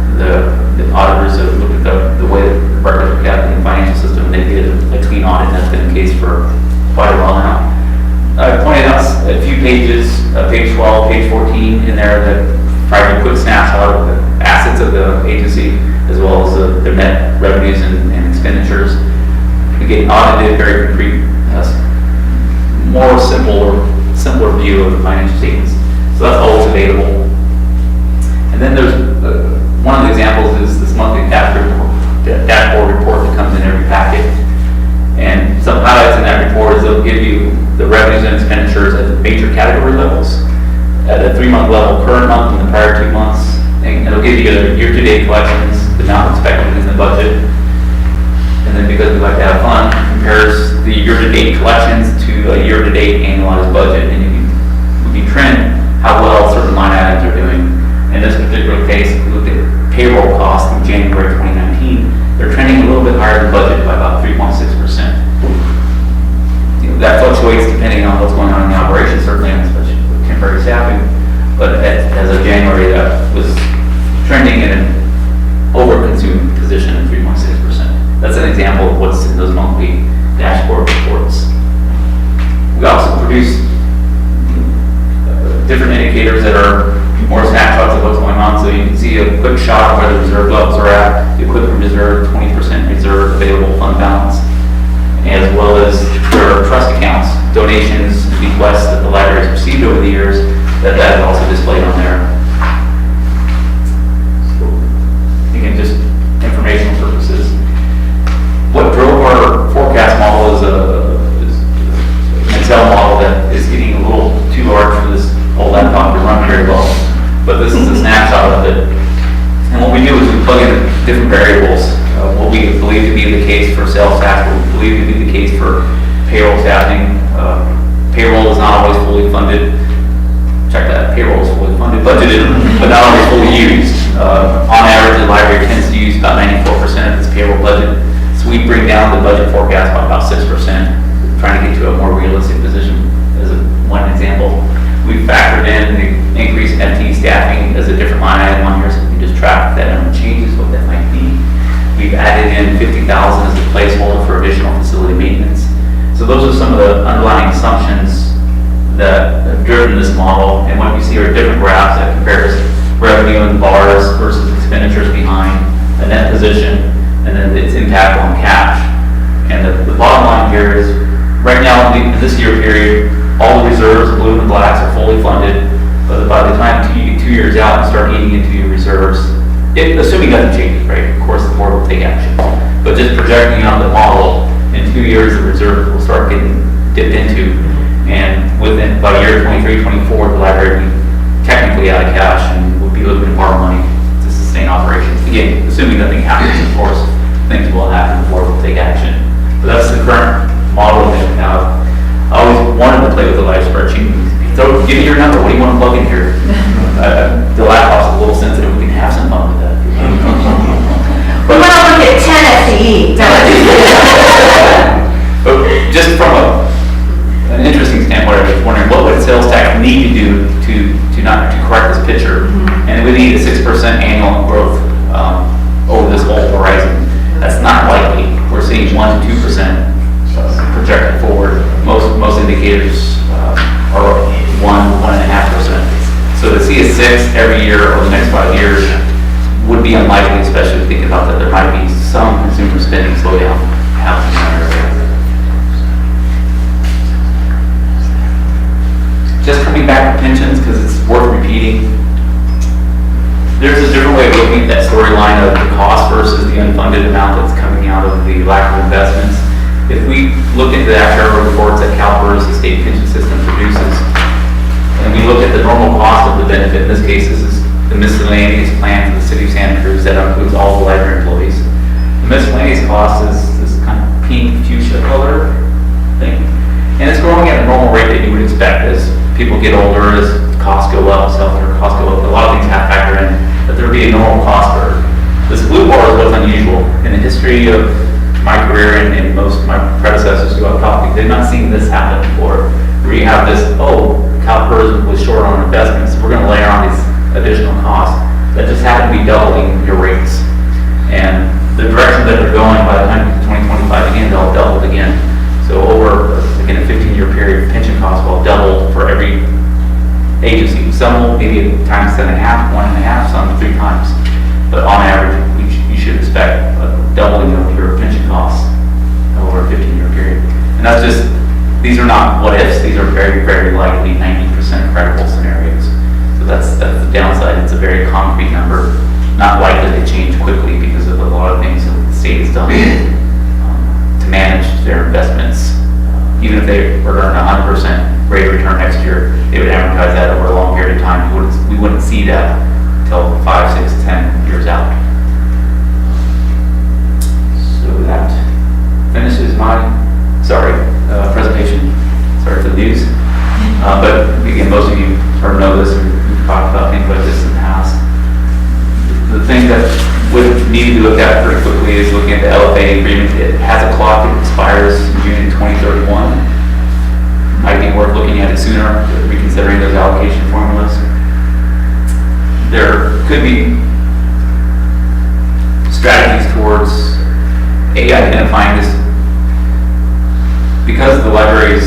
The auditors have looked at the way that the records are kept in the financial system. They did a clean audit, and that's been the case for quite a while now. I pointed out a few pages, page 12, page 14 in there that provide a quick snapshot of the assets of the agency as well as the net revenues and expenditures. Again, audited, very concrete, more simpler view of the financial statements. So that's always available. And then there's one of the examples is this monthly dashboard report that comes in every packet. And some highlights in that report is they'll give you the revenues and expenditures at the major category levels, at a 3-month level, current month and the prior 2 months. And it'll give you the year-to-date collections, the amount expected in the budget. And then because we like to have fun, compares the year-to-date collections to a year-to-date annualized budget, and you can trend how well certain line items are doing. In this particular case, if we look at payroll costs in January 2019, they're trending a little bit higher than budget by about 3.6%. That fluctuates depending on what's going on in the operation, certainly, especially with temporary staffing. But as of January, that was trending in an overconsumed position of 3.6%. That's an example of what's in those monthly dashboard reports. We also produce different indicators that are more snapshots of what's going on, so you can see a quick shot of where the reserve levels are at, the equipment reserve, 20% reserve available fund balance, as well as there are trust accounts donations, bequests that the library has received over the years, that is also displayed on there. So, again, just informational purposes. What drove our forecast model is an Excel model that is getting a little too large for this whole laptop to run very well. But this is a snapshot of it. And what we do is we plug in different variables. What we believe to be the case for sales tax, what we believe to be the case for payroll staffing. Payroll is not always fully funded. Check that, payroll is fully funded, budgeted, but not always fully used. On average, the library tends to use about 94% of its payroll budget. So we bring down the budget forecast by about 6%, trying to get to a more realistic position as one example. We factored in the increase in FTE staffing as a different line item on here, so we can just track that number changes, what that might be. We've added in 50,000 as a placeholder for additional facility maintenance. So those are some of the underlying assumptions that have driven this model, and what you see are different graphs that compares revenue in bars versus expenditures behind a net position, and then its impact on cash. And the bottom line here is, right now in this year period, all the reserves, blue and blacks, are fully funded, but by the time you get 2 years out and start eating into your reserves, assuming nothing changes, right? Of course, the board will take action. But just projecting out the model, in 2 years, the reserves will start getting dipped into, and within about year 23, 24, the library will be technically out of cash and will be looking to borrow money to sustain operations. Again, assuming nothing happens, of course, things will happen, the board will take action. But that's the current model that we have. I always wanted to play with the live spreadsheet. So give me your number, what do you want to plug in here? The laptop's a little sensitive, we can have some fun with that. We want to look at 10 FTE. But just from an interesting standpoint, I was wondering, what would sales tax need to do to correct this picture? And we need a 6% annual growth over this whole horizon. That's not likely. We're seeing 1 to 2% projected forward. Most indicators are 1.5%. So to see a 6 every year over the next 5 years would be unlikely, especially thinking about that there might be some consumer spending slowdown happening in that area. Just coming back to pensions, because it's worth repeating, there's a different way of looking at that storyline of the cost versus the unfunded amount that's coming out of the lack of investments. If we look into the actuarial reports that CalPERS, the state pension system, produces, and we look at the normal cost of the benefit, in this case, this is the miscellaneous plan for the city of Santa Cruz that includes all the library employees. The miscellaneous cost is this kind of pink fuchsia color thing. And it's growing at a normal rate that you would expect as people get older, as costs go up, healthcare costs go up. A lot of things have to factor in, but there would be a normal cost curve. This blue bar is what's unusual. In the history of my career and most of my predecessors who I've talked to, they've not seen this happen before. Where you have this, CalPERS was short on investments, we're going to layer on these additional costs that just happen to be doubling your rates. And the direction that they're going, by the time we get to 2025 again, they'll double it again. So over, again, a 15-year period, pension costs will double for every agency. Some will maybe times 1.5, some 3 times. But on average, you should expect a doubling of your pension costs over a 15-year period. And that's just, these are not what ifs, these are very, very likely 90% credible scenarios. So that's the downside. It's a very concrete number, not likely to change quickly because of a lot of things that the state has done to manage their investments. Even if they were to earn 100% rate of return next year, they would amortize that over a long period of time. We wouldn't see that until 5, 6, 10 years out. So that finishes my, presentation. Sorry for the news. But again, most of you already know this, we've talked about things like this in the past. The thing that would need to be looked at pretty quickly is looking at the LFA agreement. It has a clock that expires in June 2031. Might be worth looking at it sooner, reconsidering those allocation formulas. There could be strategies towards identifying this, because the library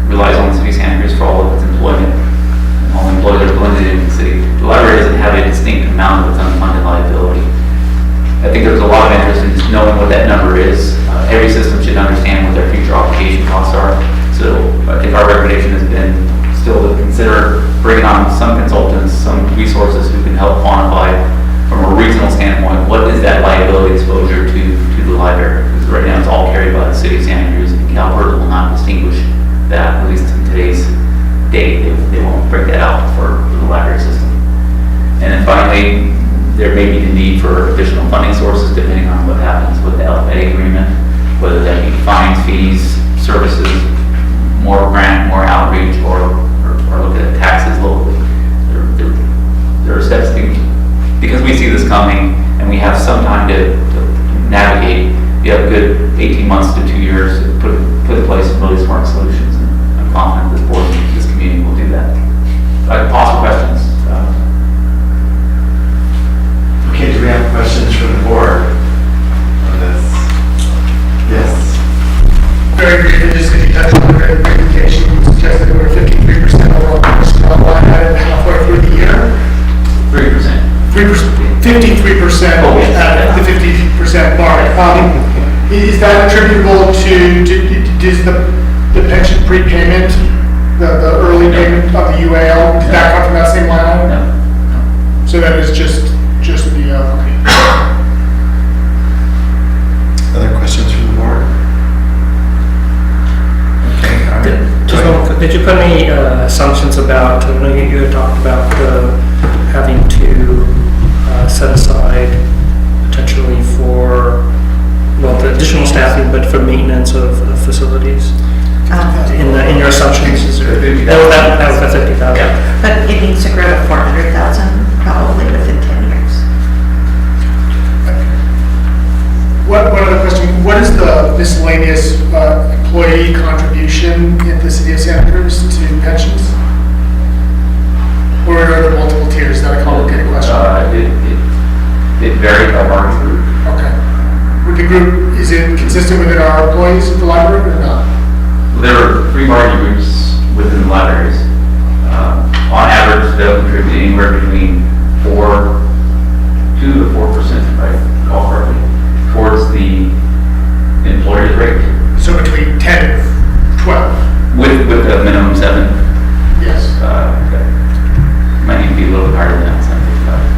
relies on the city of Santa Cruz for all of its employment, and all the employees are blended in the city. The library doesn't have a distinct amount of its unfunded liability. I think there's a lot of interest in just knowing what that number is. Every system should understand what their future obligation costs are. So I think our the city of Santa Cruz, and CalPERS will not distinguish that, at least in today's date. They won't break that out for the library system. And then finally, there may be the need for additional funding sources depending on what happens with the LJPA agreement, whether that be fines, fees, services, more grant, more outreach, or look at taxes locally. There are steps because we see this coming and we have some time to navigate. You have a good 18 months to 2 years to put in place some really smart solutions. And I'm confident this board, this community will do that. I can pause for questions. Okay, do we have questions from the board on this? Yes. Very briefly, just because you touched on the presentation, you suggested that we're 53% overall personnel line item halfway through the year. 3%. 53% Oh, yes. at the 50% mark. Is that attributable to, does the pension prepayment, the early payment of the UAL, did that come from that same line item? No. So that is just the, okay. Other questions from the board? Okay, all right. Just Go ahead. did you put any assumptions about, I know you had talked about having to set aside potentially for, well, the additional staffing, but for maintenance of facilities? In your assumptions, is there, that was the 50,000? Yeah. But it needs to grow to 400,000 probably within 10 years. One other question, what is the miscellaneous employee contribution in the city of Santa Cruz to pensions? Or are there multiple tiers? Is that a complicated question? It varies by bargaining group. Okay. With the group, is it consistent within our employees at the library or not? There are 3 bargaining groups within the libraries. On average, they'll contribute anywhere between 2 to 4%, right, all correctly, towards the employer's rate. So between 10 and 12? With a minimum 7. Yes. Okay. Might need to be a little bit higher than that, so I think about it.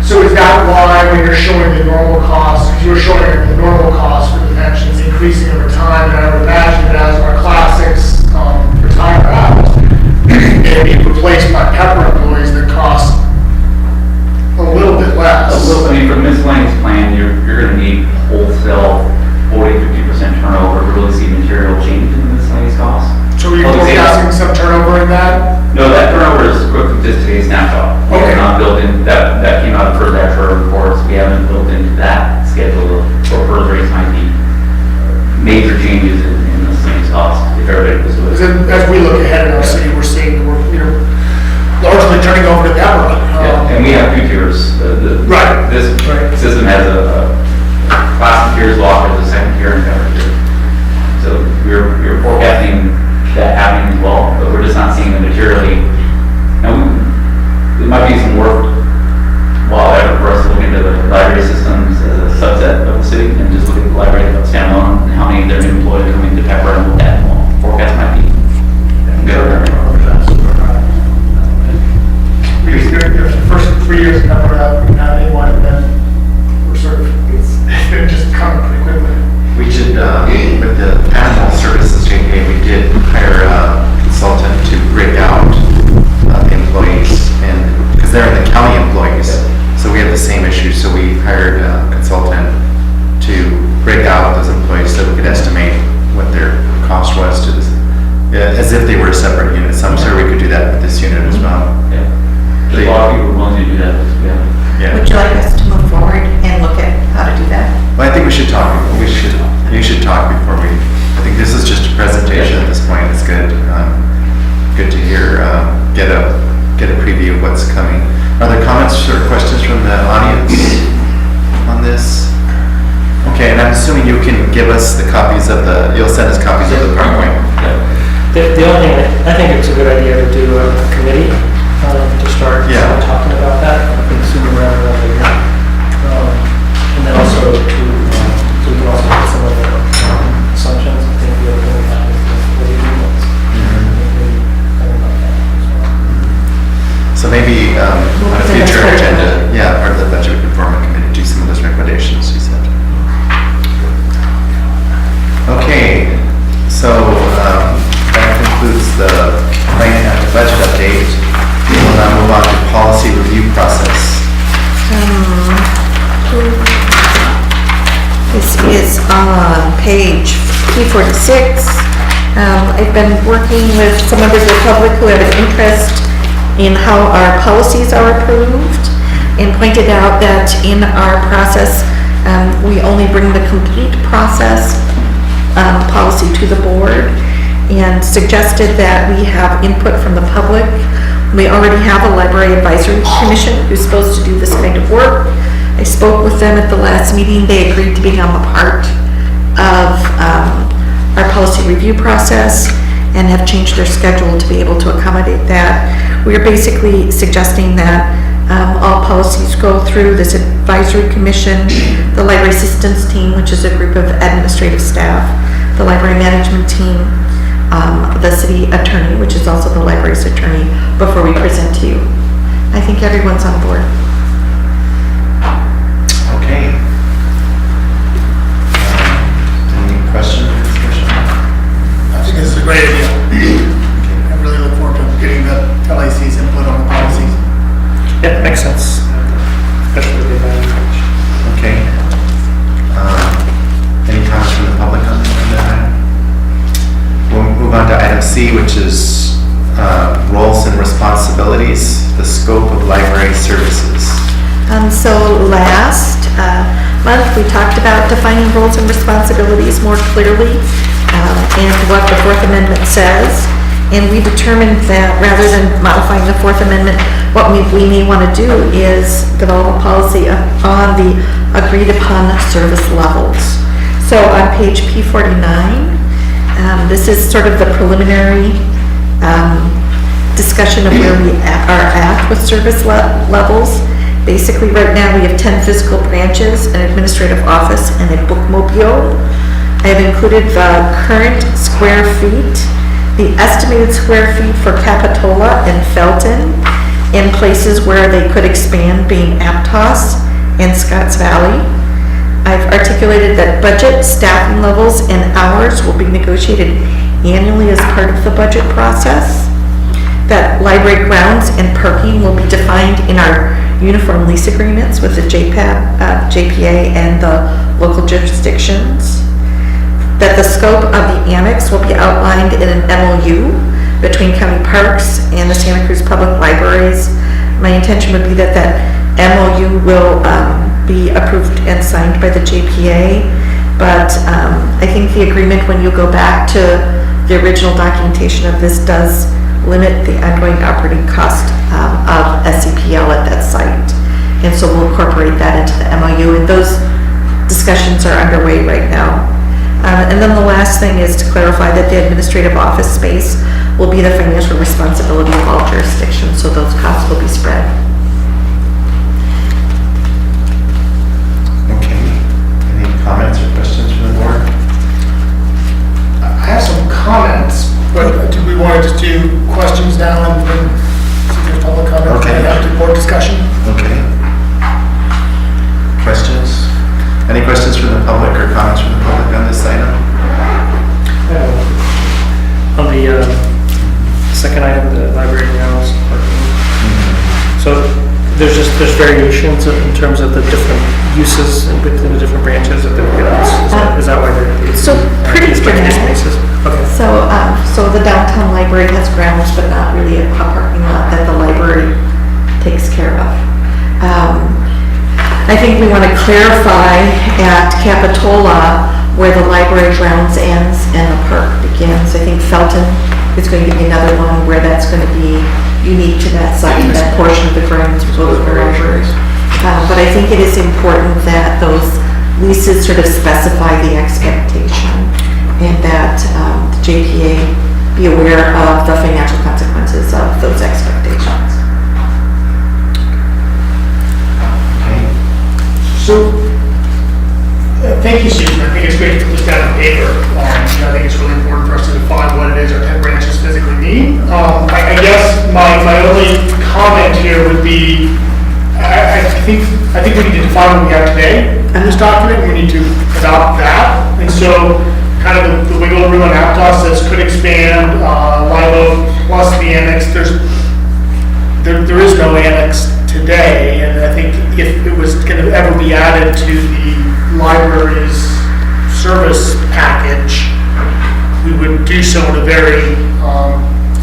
So is that why when you're showing the normal cost, because you're showing the normal cost for the pensions increasing over time, and I would imagine that as our classics retire out, they'd be replaced by Pepper employees that cost a little bit less? I mean, for the miscellaneous plan, you're going to need wholesale 40-50% turnover to really see material change in the miscellaneous costs. So are you forecasting some turnover in that? No, that turnover is quick with just today's snapshot. We Okay. have not built in, that came out of first actual reports. We haven't built into that schedule or further rates might be major changes in the same cost if everybody was with Because it. as we look ahead in our city, we're seeing, we're largely turning over to Deborah. Yeah, and we have 2 tiers. Right. This Right. system has a class of tiers locked as a second tier and third tier. So we're forecasting that happening as well, but we're just not seeing it materially. Now, it might be some work while ever for us to look into the library systems as a subset of the city and just look at the library standalone and how many of their new employees coming to Pepper and what that forecast might be. The first 3 years of Pepper out, not anyone, and then we're sort of, it's been just coming pretty quickly. We did, with the animal services JPA, we did hire a consultant to break out the employees, and, because they're in the county employees, so we have the same issue, so we hired a consultant to break out those employees so we could estimate what their cost was to this, as if they were a separate unit. So I'm sure we could do that with this unit as well. Yeah. There's a lot of people willing to do that. Yeah. Would you like us to move forward and look at how to do that? Well, I think we should talk, you should talk before we, I think this is just a presentation at this point. It's good, good to hear, get a preview of what's coming. Are there comments or questions from the audience on this? Okay, and I'm assuming you can give us the copies of you'll send us copies of the PowerPoint. The only thing, I think it's a good idea to do a committee to start Yeah. talking about that, I think sooner rather than later. And then also we can also get some of the assumptions, I think the other thing we have is the agreements. So maybe on a future agenda, yeah, part of the budget, we can form a committee, do some of those recommendations you said. P46. I've been working with some members of the public who have an interest in how our policies are approved, and pointed out that in our process, we only bring the complete process policy to the board, and suggested that we have input from the public. We already have a library advisory commission who's supposed to do this kind of work. I spoke with them at the last meeting. They agreed to become a part of our policy review process and have changed their schedule to be able to accommodate that. We are basically suggesting that all policies go through this advisory commission, the library assistance team, which is a group of administrative staff, the library management team, the city attorney, which is also the library's attorney, before we present to you. I think everyone's on board. Okay. Any questions or discussion? I think this is a great idea. I really look forward to getting the LAC's input on the policies. Yeah, makes sense, especially the advantage. Okay. Any comments from the public on that? We'll move on to item C, which is roles and responsibilities, the scope of library services. So last month, we talked about defining roles and responsibilities more clearly, and what the Fourth Amendment says. And we determined that rather than modifying the Fourth Amendment, what we may want to do is develop a policy on the agreed upon service levels. So on page P49, this is sort of the preliminary discussion of where we are at with service levels. Basically, right now, we have 10 physical branches, an administrative office, and a bookmobile. I have included the current square feet, the estimated square feet for Capitola and Felton, in places where they could expand, being Aptos and Scotts Valley. I've articulated that budget, staffing levels, and hours will be negotiated annually as part of the budget process. That library grounds and parking will be defined in our uniform lease agreements with the JPA and the local jurisdictions. That the scope of the annex will be outlined in an MOU between county parks and the Santa Cruz Public Libraries. My intention would be that MOU will be approved and signed by the JPA, but I think the agreement, when you go back to the original documentation of this, does limit the ongoing operating cost of SCPL at that site. And so we'll incorporate that into the MOU, and those discussions are underway right now. And then the last thing is to clarify that the administrative office space will be the financial responsibility of all jurisdictions, so those costs will be spread. Okay. Any comments or questions from the board? I have some comments, but do we want to just do questions now and then see if there's public comment? Okay. And after board discussion? Okay. Questions? Any questions from the public or comments from the public on this item? On the second item, the library grounds parking. So there's variations in terms of the different uses within the different branches of the grounds. Is that why they're So pretty dramatic dramatic. spaces? Okay. So the downtown library has grounds, but not really a parking lot that the library takes care of. I think we want to clarify at Capitola where the library grounds ends and the park begins. I think Felton is going to be another one where that's going to be unique to that site, that portion of the grounds will be the library. But I think it is important that those leases sort of specify the expectation, and that the JPA be aware of the financial consequences of those expectations. So, thank you, Susan. I think it's great to put this down on paper. I think it's really important for us to define what it is our 10 branches physically mean. I guess my only comment here would be, I think we need to define what we have today in this document. We need to adopt that. And so, kind of the wiggle room on Aptos says could expand, Lilo plus the annex. There is no annex today, and I think if it was going to ever be added to the library's service package, do so in a very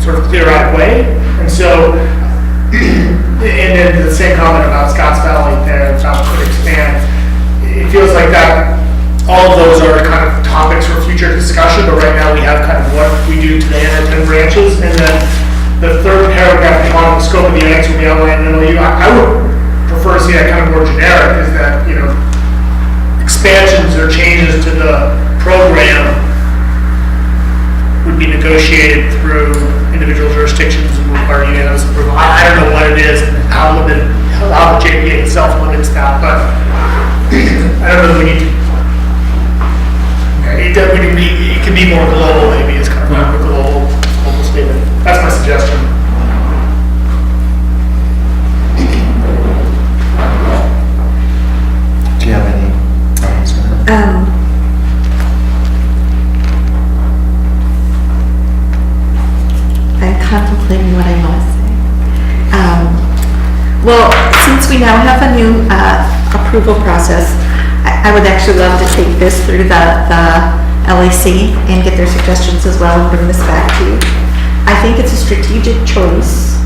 sort of clear-eyed way. And so, and then the same comment about Scotts Valley there, about could expand. It feels like that all of those are kind of topics for future discussion, but right now we have kind of what we do today in our 10 branches. And then the third paragraph on the scope of the annex will be outlined in MOU. I would prefer to see that kind of more generic, is that, expansions or changes to the program would be negotiated through individual jurisdictions and require unanimous approval. I don't know what it is and how the JPA itself limits that, but I don't know if we need to. It could be more global, maybe, is kind of a global statement. That's my suggestion. Do you have any comments on that? I'm contemplating what I want to say. Well, since we now have a new approval process, I would actually love to take this through the LAC and get their suggestions as well and bring this back to you. I think it's a strategic choice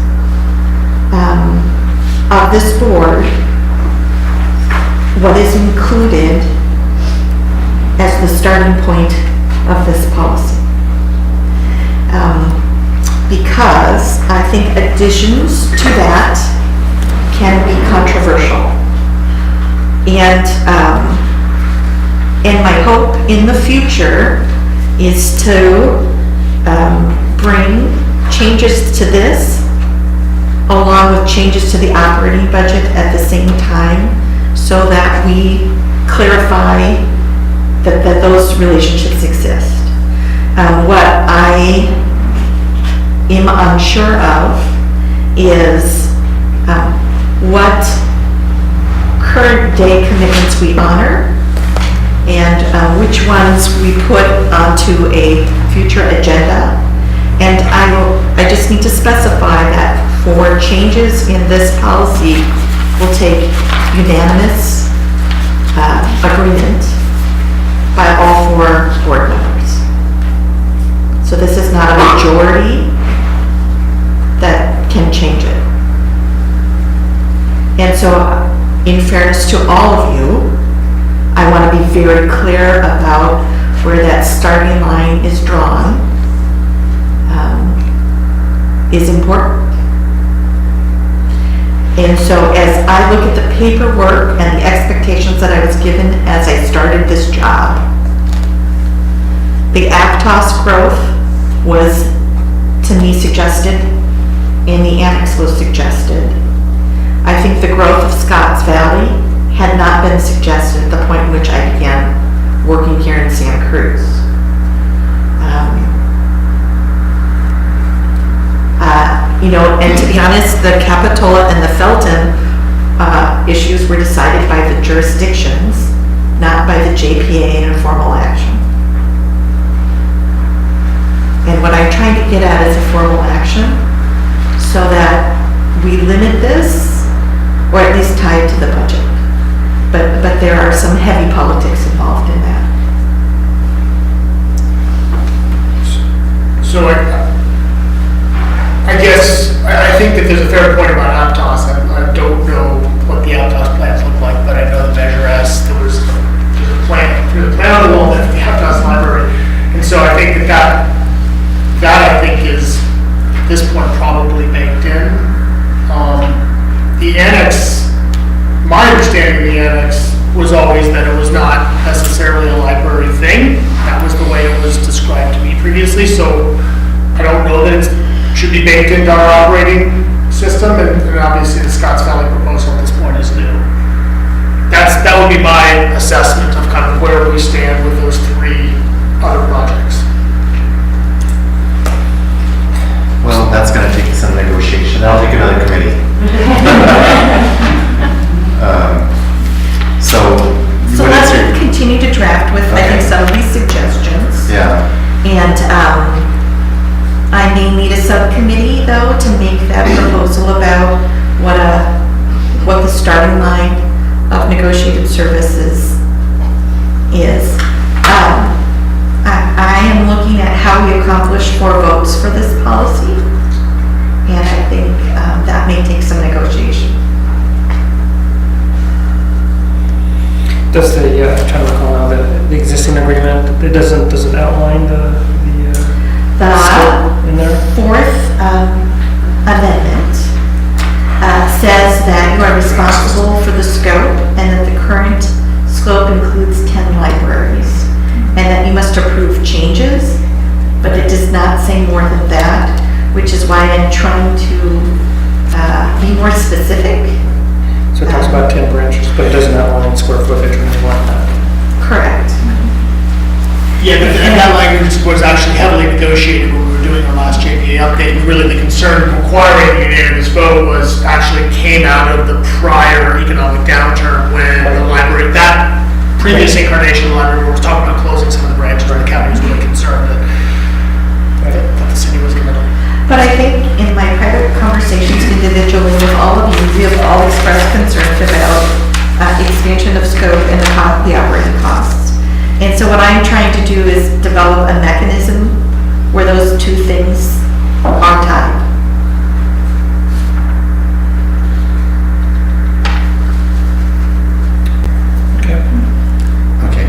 of this board what is included as the starting point of this policy. Because I think additions to that can be controversial. And my hope in the future is to bring changes to this along with changes to the operating budget at the same time, so that we clarify that those relationships exist. What I am unsure of is what current day commitments we honor and which ones we put onto a future agenda. And I just need to specify that for changes in this policy will take unanimous agreement by all 4 board members. So this is not a majority that can change it. And so, in fairness to all of you, I want to be very clear about where that starting line is drawn is important. And so as I look at the paperwork and the expectations that I was given as I started this job, the Aptos growth was, to me, suggested, and the annex was suggested. I think the growth of Scotts Valley had not been suggested at the point in which I began working here in Santa Cruz. And to be honest, the Capitola and the Felton issues were decided by the jurisdictions, not by the JPA in informal action. And what I'm trying to get at is a formal action, so that we limit this, or at least tie it to the budget. But there are some heavy politics involved in that. So I guess, I think that there's a fair point about Aptos. I don't know what the Aptos plans look like, but I know the Measure S, there's a plan on the wall for the Aptos library. And so I think that I think is, at this point, probably baked in. The annex, my understanding of the annex was always that it was not necessarily a library thing. That was the way it was described to me previously, so I don't know that it should be baked into our operating system, and obviously the Scotts Valley proposal at this point is new. That would be my assessment of kind of where we stand with those 3 other projects. Well, that's going to take some negotiation. That'll take another committee. So let's continue to draft with, I think, some of these suggestions. Yeah. And I may need a subcommittee, though, to make that proposal about what the starting line of negotiated services is. I am looking at how how we accomplish 4 votes for this policy. And I think that may take some negotiation. Does the, trying to recall now, the existing agreement, does it outline the scope in there? The 4th amendment says that you are responsible for the scope and that the current scope includes 10 libraries and that you must approve changes, but it does not say more than that, which is why I'm trying to be more specific. So it talks about 10 branches, but it doesn't outline square footage or anything like that. Correct. Yeah, and that language was actually heavily negotiated when we were doing our last JPA update. And really the concern requiring a unanimous vote was actually came out of the prior economic downturn when the library, that previous incarnation of the library was talking about closing some of the branches, and the county was really concerned that the city was going to. But I think in my private conversations individually with all of you, we have all expressed concerns about expansion of scope and the operating costs. And so what I'm trying to do is develop a mechanism where those two things are tied. Okay.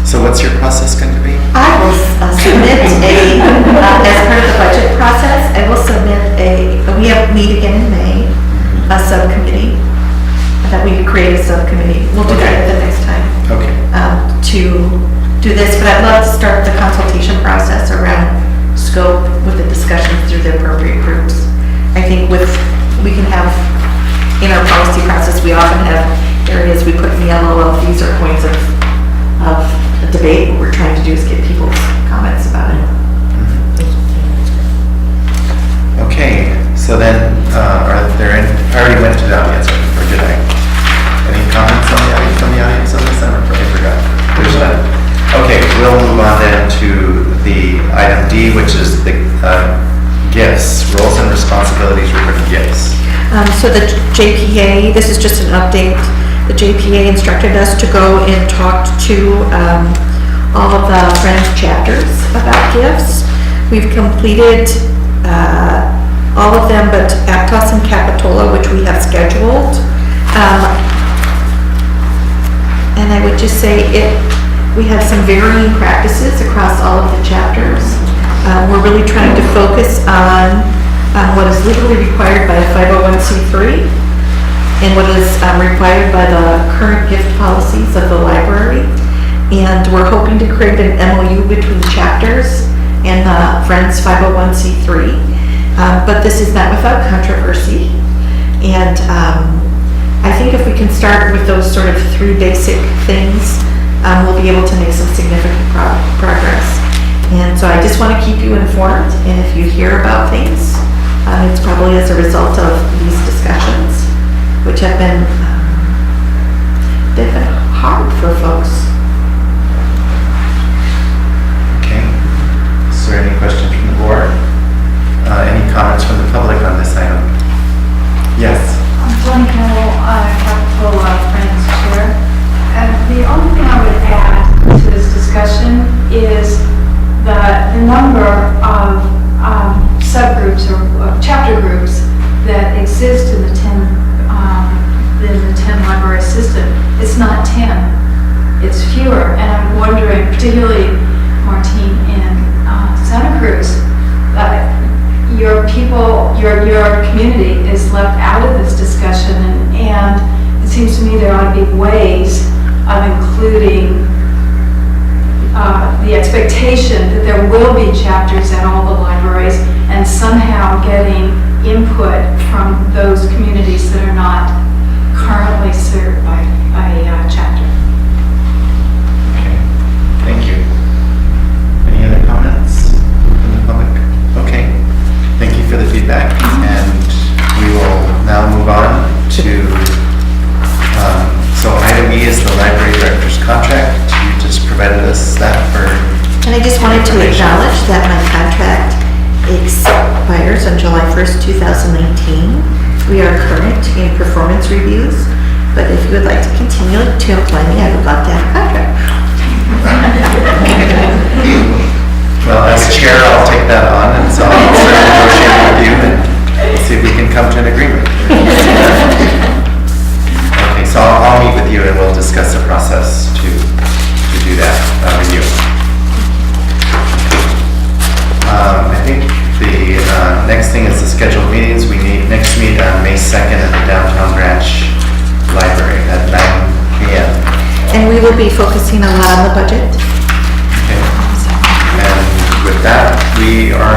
So what's your process going to be? I will submit as part of the budget process, I will submit we meet again in May, a subcommittee, that we create a subcommittee. We'll do that the next time. Okay. To do this, but I'd love to start the consultation process around scope with the discussions through the appropriate groups. I think we can have, in our policy process, we often have areas we put in yellow of these are points of debate. What we're trying to do is get people's comments about it. Okay, so then, are there any, I already went to the audience, or did I? Any comments from the audience on this? I forgot. There's none. Okay, we'll move on then to the item D, which is the gifts, roles and responsibilities regarding gifts. So the JPA, this is just an update. The JPA instructed us to go and talk to all of the Friends chapters about gifts. We've completed all of them but Aptos and Capitola, which we have scheduled. And I would just say we have some varying practices across all of the chapters. We're really trying to focus on what is legally required by a 501c3 and what is required by the current gift policies of the library. And we're hoping to create an MOU between chapters and the Friends 501c3. But this is not without controversy. And I think if we can start with those sort of 3 basic things, we'll be able to make some significant progress. And so I just want to keep you informed, and if you hear about things, it's probably as a result of these discussions, which have been they've been hard for folks. Okay. Is there any questions from the board? Any comments from the public on this item? Yes. I'm Tony Campbell, Capital Friends Chair. And the only thing I would add to this discussion is the number of subgroups or chapter groups that exist in the 10 library system. It's not 10, it's fewer. And I'm wondering, particularly Martine in Santa Cruz, your people, your community is left out of this discussion, and it seems to me there ought to be ways of including the expectation that there will be chapters at all the libraries and somehow getting input from those communities that are not currently served by a chapter. Okay. Thank you. Any other comments from the public? Okay. Thank you for the feedback, and we will now move on to, so item E is the library director's contract. You just provided us that for And I just wanted to information. acknowledge that my contract expires on July 1st, 2019. We are current in performance reviews, but if you would like to continue to employ me, I would love to have a contract. Well, as chair, thing is the scheduled meetings. We next meet on May 2nd at the Downtown Branch Library at 9 p.m. And we will be focusing a lot on the budget. Okay. And with that, we are